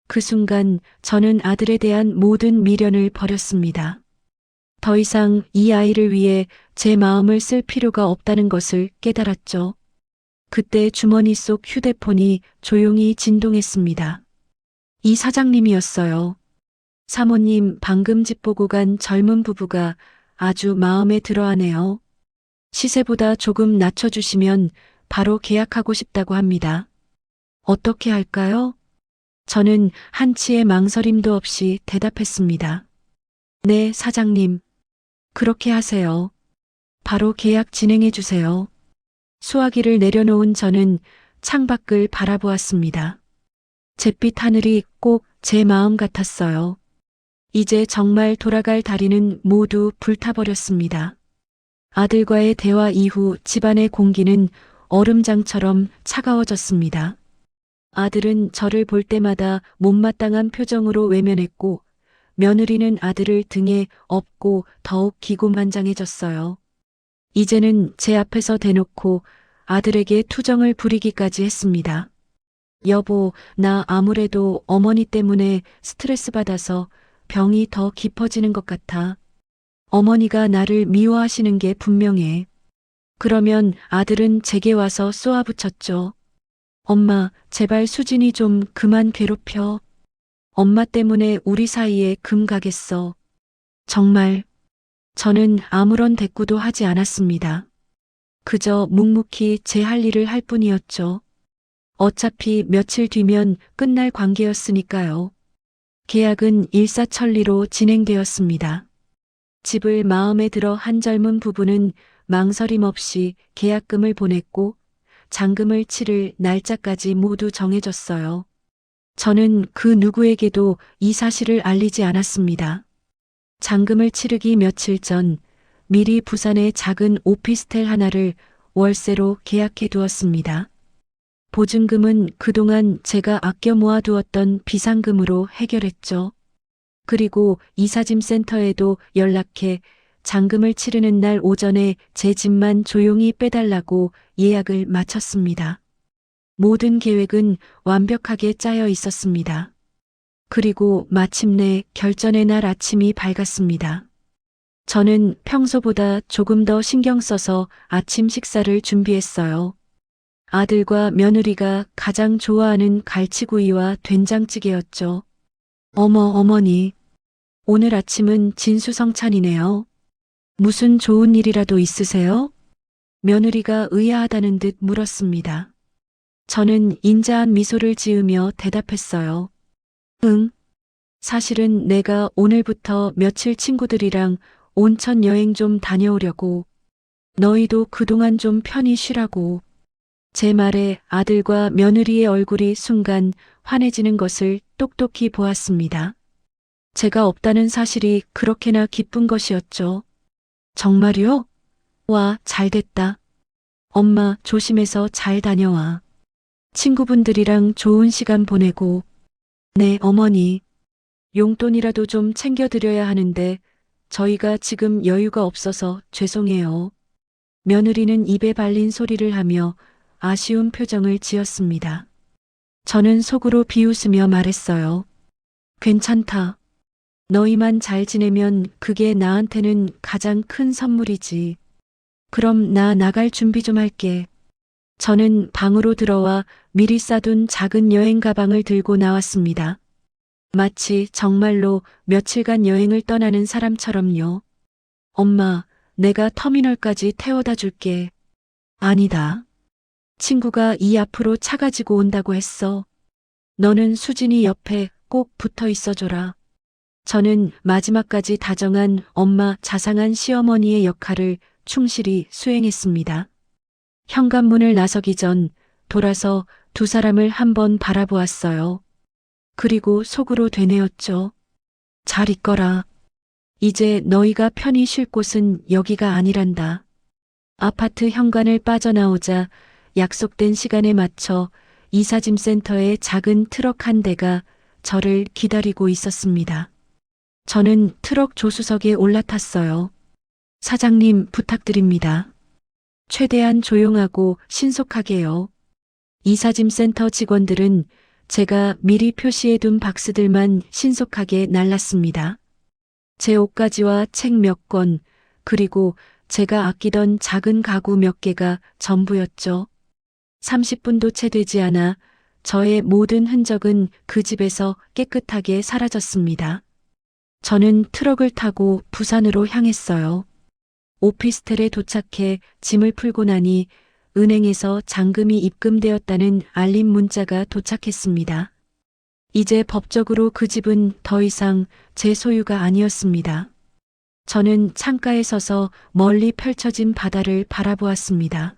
그 순간 저는 아들에 대한 모든 미련을 버렸습니다. 더 이상 이 아이를 위해 제 마음을 쓸 필요가 없다는 것을 깨달았죠. 그때 주머니 속 휴대폰이 조용히 진동했습니다. 이 사장님이었어요. 사모님, 방금 집 보고 간 젊은 부부가 아주 마음에 들어하네요. 시세보다 조금 낮춰주시면 바로 계약하고 싶다고 합니다. 어떻게 할까요? 저는 한치의 망설임도 없이 대답했습니다. 네, 사장님. 그렇게 하세요. 바로 계약 진행해 주세요. 수화기를 내려놓은 저는 창밖을 바라보았습니다. 잿빛 하늘이 꼭 제 마음 같았어요. 이제 정말 돌아갈 다리는 모두 불타버렸습니다. 아들과의 대화 이후 집안의 공기는 얼음장처럼 차가워졌습니다. 아들은 저를 볼 때마다 못마땅한 표정으로 외면했고, 며느리는 아들을 등에 업고 더욱 기고만장해졌어요. 이제는 제 앞에서 대놓고 아들에게 투정을 부리기까지 했습니다. 여보, 나 아무래도 어머니 때문에 스트레스 받아서 병이 더 깊어지는 것 같아. 어머니가 나를 미워하시는 게 분명해. 그러면 아들은 제게 와서 쏘아붙였죠. 엄마, 제발 수진이 좀 그만 괴롭혀. 엄마 때문에 우리 사이에 금 가겠어. 정말. 저는 아무런 대꾸도 하지 않았습니다. 그저 묵묵히 제 할 일을 할 뿐이었죠. 어차피 며칠 뒤면 끝날 관계였으니까요. 계약은 일사천리로 진행되었습니다. 집을 마음에 들어 한 젊은 부부는 망설임 없이 계약금을 보냈고 잔금을 치를 날짜까지 모두 정해졌어요. 저는 그 누구에게도 이 사실을 알리지 않았습니다. 잔금을 치르기 며칠 전 미리 부산의 작은 오피스텔 하나를 월세로 계약해 두었습니다. 보증금은 그동안 제가 아껴 모아두었던 비상금으로 해결했죠. 그리고 이사짐 센터에도 연락해 잔금을 치르는 날 오전에 제 집만 조용히 빼달라고 예약을 마쳤습니다. 모든 계획은 완벽하게 짜여 있었습니다. 그리고 마침내 결전의 날 아침이 밝았습니다. 저는 평소보다 조금 더 신경 써서 아침 식사를 준비했어요. 아들과 며느리가 가장 좋아하는 갈치구이와 된장찌개였죠. 어머, 어머니. 오늘 아침은 진수성찬이네요. 무슨 좋은 일이라도 있으세요? 며느리가 의아하다는 듯 물었습니다. 저는 인자한 미소를 지으며 대답했어요. 응. 사실은 내가 오늘부터 며칠 친구들이랑 온천 여행 좀 다녀오려고. 너희도 그동안 좀 편히 쉬라고. 제 말에 아들과 며느리의 얼굴이 순간 환해지는 것을 똑똑히 보았습니다. 제가 없다는 사실이 그렇게나 기쁜 것이었죠. 정말요? 와, 잘됐다. 엄마, 조심해서 잘 다녀와. 친구분들이랑 좋은 시간 보내고. 네, 어머니. 용돈이라도 좀 챙겨드려야 하는데 저희가 지금 여유가 없어서 죄송해요. 며느리는 입에 발린 소리를 하며 아쉬운 표정을 지었습니다. 저는 속으로 비웃으며 말했어요. 괜찮다. 너희만 잘 지내면 그게 나한테는 가장 큰 선물이지. 그럼 나 나갈 준비 좀 할게. 저는 방으로 들어와 미리 싸둔 작은 여행 가방을 들고 나왔습니다. 마치 정말로 며칠간 여행을 떠나는 사람처럼요. 엄마, 내가 터미널까지 태워다 줄게. 아니다. 친구가 이 앞으로 차 가지고 온다고 했어. 너는 수진이 옆에 꼭 붙어 있어줘라. 저는 마지막까지 다정한 엄마, 자상한 시어머니의 역할을 충실히 수행했습니다. 현관문을 나서기 전 돌아서 두 사람을 한번 바라보았어요. 그리고 속으로 되뇌었죠. 잘 있거라. 이제 너희가 편히 쉴 곳은 여기가 아니란다. 아파트 현관을 빠져나오자 약속된 시간에 맞춰 이사짐 센터의 작은 트럭 한 대가 저를 기다리고 있었습니다. 저는 트럭 조수석에 올라탔어요. 사장님, 부탁드립니다. 최대한 조용하고 신속하게요. 이사짐 센터 직원들은 제가 미리 표시해둔 박스들만 신속하게 날랐습니다. 제 옷가지와 책 몇 권, 그리고 제가 아끼던 작은 가구 몇 개가 전부였죠. 30분도 채 되지 않아 저의 모든 흔적은 그 집에서 깨끗하게 사라졌습니다. 저는 트럭을 타고 부산으로 향했어요. 오피스텔에 도착해 짐을 풀고 나니 은행에서 잔금이 입금되었다는 알림 문자가 도착했습니다. 이제 법적으로 그 집은 더 이상 제 소유가 아니었습니다. 저는 창가에 서서 멀리 펼쳐진 바다를 바라보았습니다.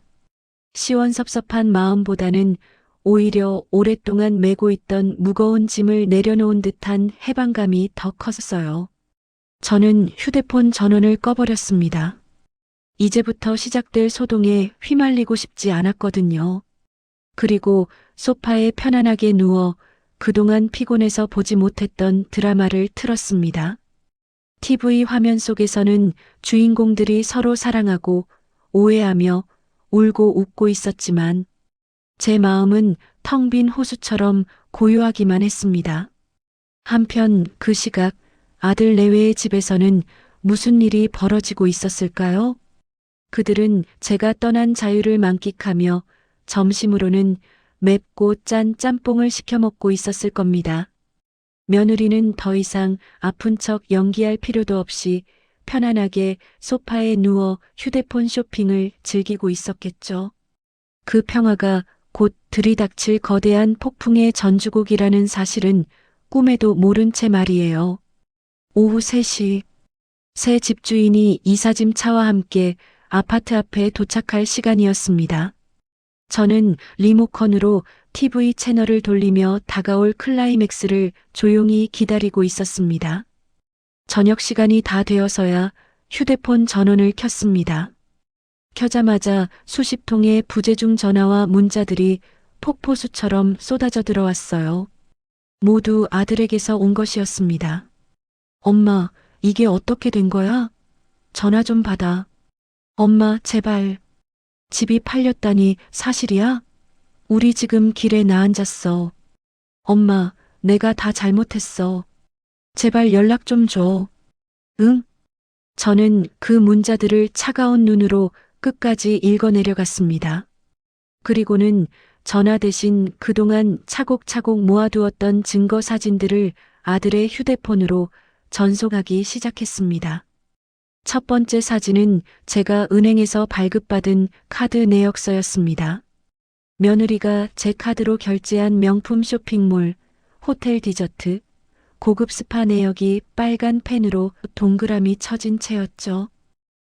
시원섭섭한 마음보다는 오히려 오랫동안 메고 있던 무거운 짐을 내려놓은 듯한 해방감이 더 컸어요. 저는 휴대폰 전원을 꺼버렸습니다. 이제부터 시작될 소동에 휘말리고 싶지 않았거든요. 그리고 소파에 편안하게 누워 그동안 피곤해서 보지 못했던 드라마를 틀었습니다. TV 화면 속에서는 주인공들이 서로 사랑하고 오해하며 울고 웃고 있었지만 제 마음은 텅 빈 호수처럼 고요하기만 했습니다. 한편 그 시각 아들 내외의 집에서는 무슨 일이 벌어지고 있었을까요? 그들은 제가 떠난 자유를 만끽하며 점심으로는 맵고 짠 짬뽕을 시켜 먹고 있었을 겁니다. 며느리는 더 이상 아픈 척 연기할 필요도 없이 편안하게 소파에 누워 휴대폰 쇼핑을 즐기고 있었겠죠. 그 평화가 곧 들이닥칠 거대한 폭풍의 전주곡이라는 사실은 꿈에도 모른 채 말이에요. 오후 3시, 새 집주인이 이사짐 차와 함께 아파트 앞에 도착할 시간이었습니다. 저는 리모컨으로 TV 채널을 돌리며 다가올 클라이맥스를 조용히 기다리고 있었습니다. 저녁 시간이 다 되어서야 휴대폰 전원을 켰습니다. 켜자마자 수십 통의 부재중 전화와 문자들이 폭포수처럼 쏟아져 들어왔어요. 모두 아들에게서 온 것이었습니다. 엄마, 이게 어떻게 된 거야? 전화 좀 받아. 엄마, 제발. 집이 팔렸다니 사실이야? 우리 지금 길에 나앉았어. 엄마, 내가 다 잘못했어. 제발 연락 좀 줘. 응? 저는 그 문자들을 차가운 눈으로 끝까지 읽어내려갔습니다. 그리고는 전화 대신 그동안 차곡차곡 모아두었던 증거 사진들을 아들의 휴대폰으로 전송하기 시작했습니다. 첫 번째 사진은 제가 은행에서 발급받은 카드 내역서였습니다. 며느리가 제 카드로 결제한 명품 쇼핑몰, 호텔 디저트, 고급 스파 내역이 빨간 펜으로 동그라미 쳐진 채였죠.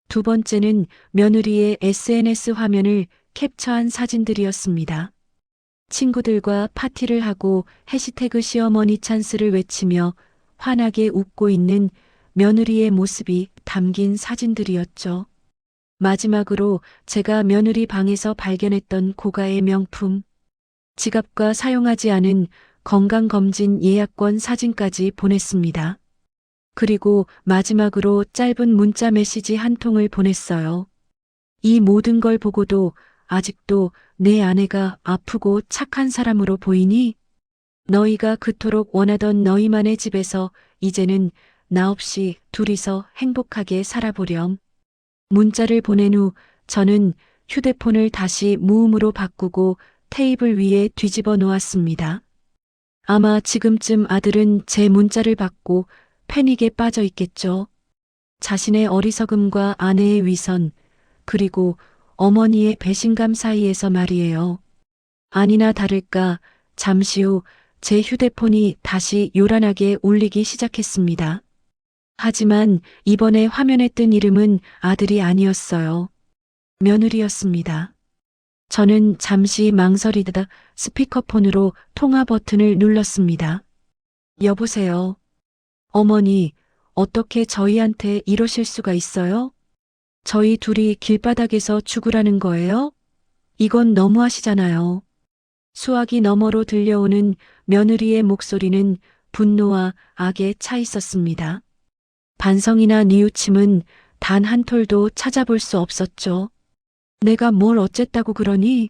두 번째는 며느리의 SNS 화면을 캡처한 사진들이었습니다. 친구들과 파티를 하고 해시태그 시어머니 찬스를 외치며 환하게 웃고 있는 며느리의 모습이 담긴 사진들이었죠. 마지막으로 제가 며느리 방에서 발견했던 고가의 명품, 지갑과 사용하지 않은 건강검진 예약권 사진까지 보냈습니다. 그리고 마지막으로 짧은 문자 메시지 한 통을 보냈어요. 이 모든 걸 보고도 아직도 내 아내가 아프고 착한 사람으로 보이니? 너희가 그토록 원하던 너희만의 집에서 이제는 나 없이 둘이서 행복하게 살아보렴. 문자를 보낸 후 저는 휴대폰을 다시 무음으로 바꾸고 테이블 위에 뒤집어 놓았습니다. 아마 지금쯤 아들은 제 문자를 받고 패닉에 빠져 있겠죠. 자신의 어리석음과 아내의 위선, 그리고 어머니의 배신감 사이에서 말이에요. 아니나 다를까 잠시 후 제 휴대폰이 다시 요란하게 울리기 시작했습니다. 하지만 이번에 화면에 뜬 이름은 아들이 아니었어요. 며느리였습니다. 저는 잠시 망설이다 스피커폰으로 통화 버튼을 눌렀습니다. 여보세요. 어머니, 어떻게 저희한테 이러실 수가 있어요? 저희 둘이 길바닥에서 죽으라는 거예요? 이건 너무하시잖아요. 수화기 너머로 들려오는 며느리의 목소리는 분노와 악에 차 있었습니다. 반성이나 뉘우침은 단 한 톨도 찾아볼 수 없었죠. 내가 뭘 어쨌다고 그러니?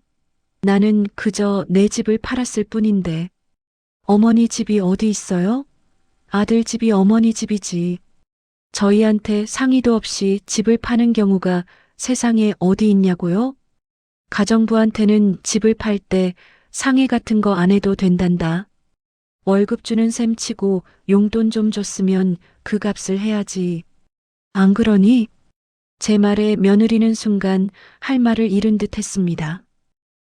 나는 그저 내 집을 팔았을 뿐인데. 어머니 집이 어디 있어요? 아들 집이 어머니 집이지. 저희한테 상의도 없이 집을 파는 경우가 세상에 어디 있냐고요? 가정부한테는 집을 팔 때 상해 같은 거 안 해도 된단다. 월급 주는 셈 치고 용돈 좀 줬으면 그 값을 해야지. 안 그러니? 제 말에 며느리는 순간 할 말을 잃은 듯 했습니다.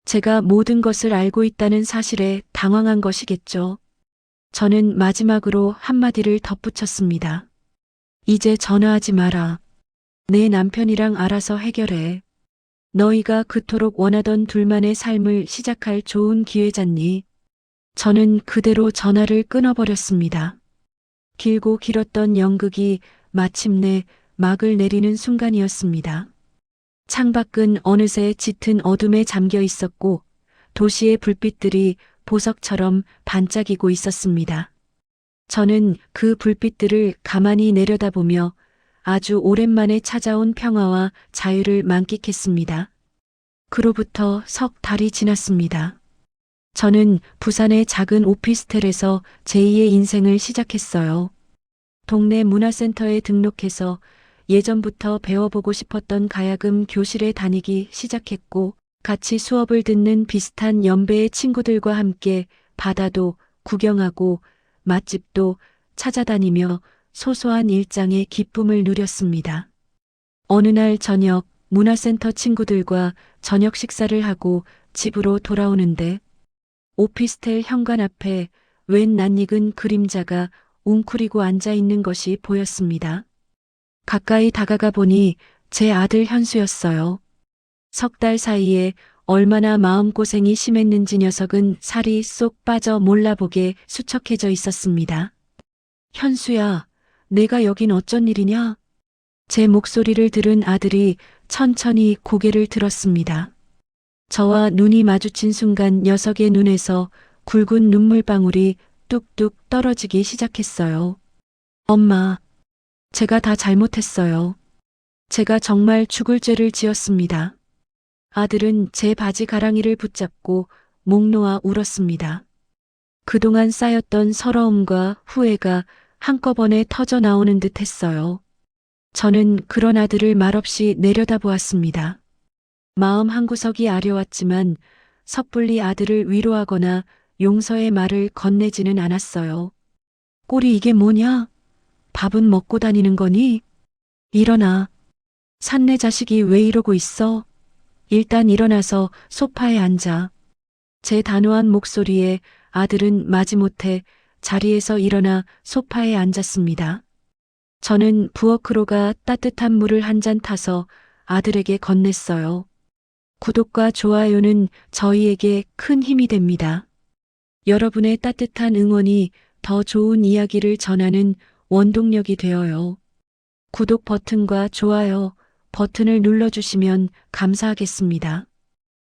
제가 모든 것을 알고 있다는 사실에 당황한 것이겠죠. 저는 마지막으로 한마디를 덧붙였습니다. 이제 전화하지 마라. 내 남편이랑 알아서 해결해. 너희가 그토록 원하던 둘만의 삶을 시작할 좋은 기회잖니. 저는 그대로 전화를 끊어버렸습니다. 길고 길었던 연극이 마침내 막을 내리는 순간이었습니다. 창밖은 어느새 짙은 어둠에 잠겨 있었고 도시의 불빛들이 보석처럼 반짝이고 있었습니다. 저는 그 불빛들을 가만히 내려다보며 아주 오랜만에 찾아온 평화와 자유를 만끽했습니다. 그로부터 석 달이 지났습니다. 저는 부산의 작은 오피스텔에서 제2의 인생을 시작했어요. 동네 문화센터에 등록해서 예전부터 배워보고 싶었던 가야금 교실에 다니기 시작했고 같이 수업을 듣는 비슷한 연배의 친구들과 함께 바다도 구경하고 맛집도 찾아다니며 소소한 일상의 기쁨을 누렸습니다. 어느 날 저녁 문화센터 친구들과 저녁 식사를 하고 집으로 돌아오는데 오피스텔 현관 앞에 웬 낯익은 그림자가 웅크리고 앉아 있는 것이 보였습니다. 가까이 다가가 보니 제 아들 현수였어요. 석 달 사이에 얼마나 마음고생이 심했는지 녀석은 살이 쏙 빠져 몰라보게 수척해져 있었습니다. 현수야, 내가 여긴 어쩐 일이냐? 제 목소리를 들은 아들이 천천히 고개를 들었습니다. 저와 눈이 마주친 순간 녀석의 눈에서 굵은 눈물방울이 뚝뚝 떨어지기 시작했어요. 엄마, 제가 다 잘못했어요. 제가 정말 죽을 죄를 지었습니다. 아들은 제 바지 가랑이를 붙잡고 목 놓아 울었습니다. 그동안 쌓였던 서러움과 후회가 한꺼번에 터져 나오는 듯 했어요. 저는 그런 아들을 말없이 내려다보았습니다. 마음 한구석이 아려왔지만 섣불리 아들을 위로하거나 용서의 말을 건네지는 않았어요. 꼴이 이게 뭐냐? 밥은 먹고 다니는 거니? 일어나. 산내 자식이 왜 이러고 있어? 일단 일어나서 소파에 앉아. 제 단호한 목소리에 아들은 마지못해 자리에서 일어나 소파에 앉았습니다. 저는 부엌으로 가 따뜻한 물을 한 잔 타서 아들에게 건넸어요. 구독과 좋아요는 저희에게 큰 힘이 됩니다. 여러분의 따뜻한 응원이 더 좋은 이야기를 전하는 원동력이 되어요. 구독 버튼과 좋아요 버튼을 눌러주시면 감사하겠습니다.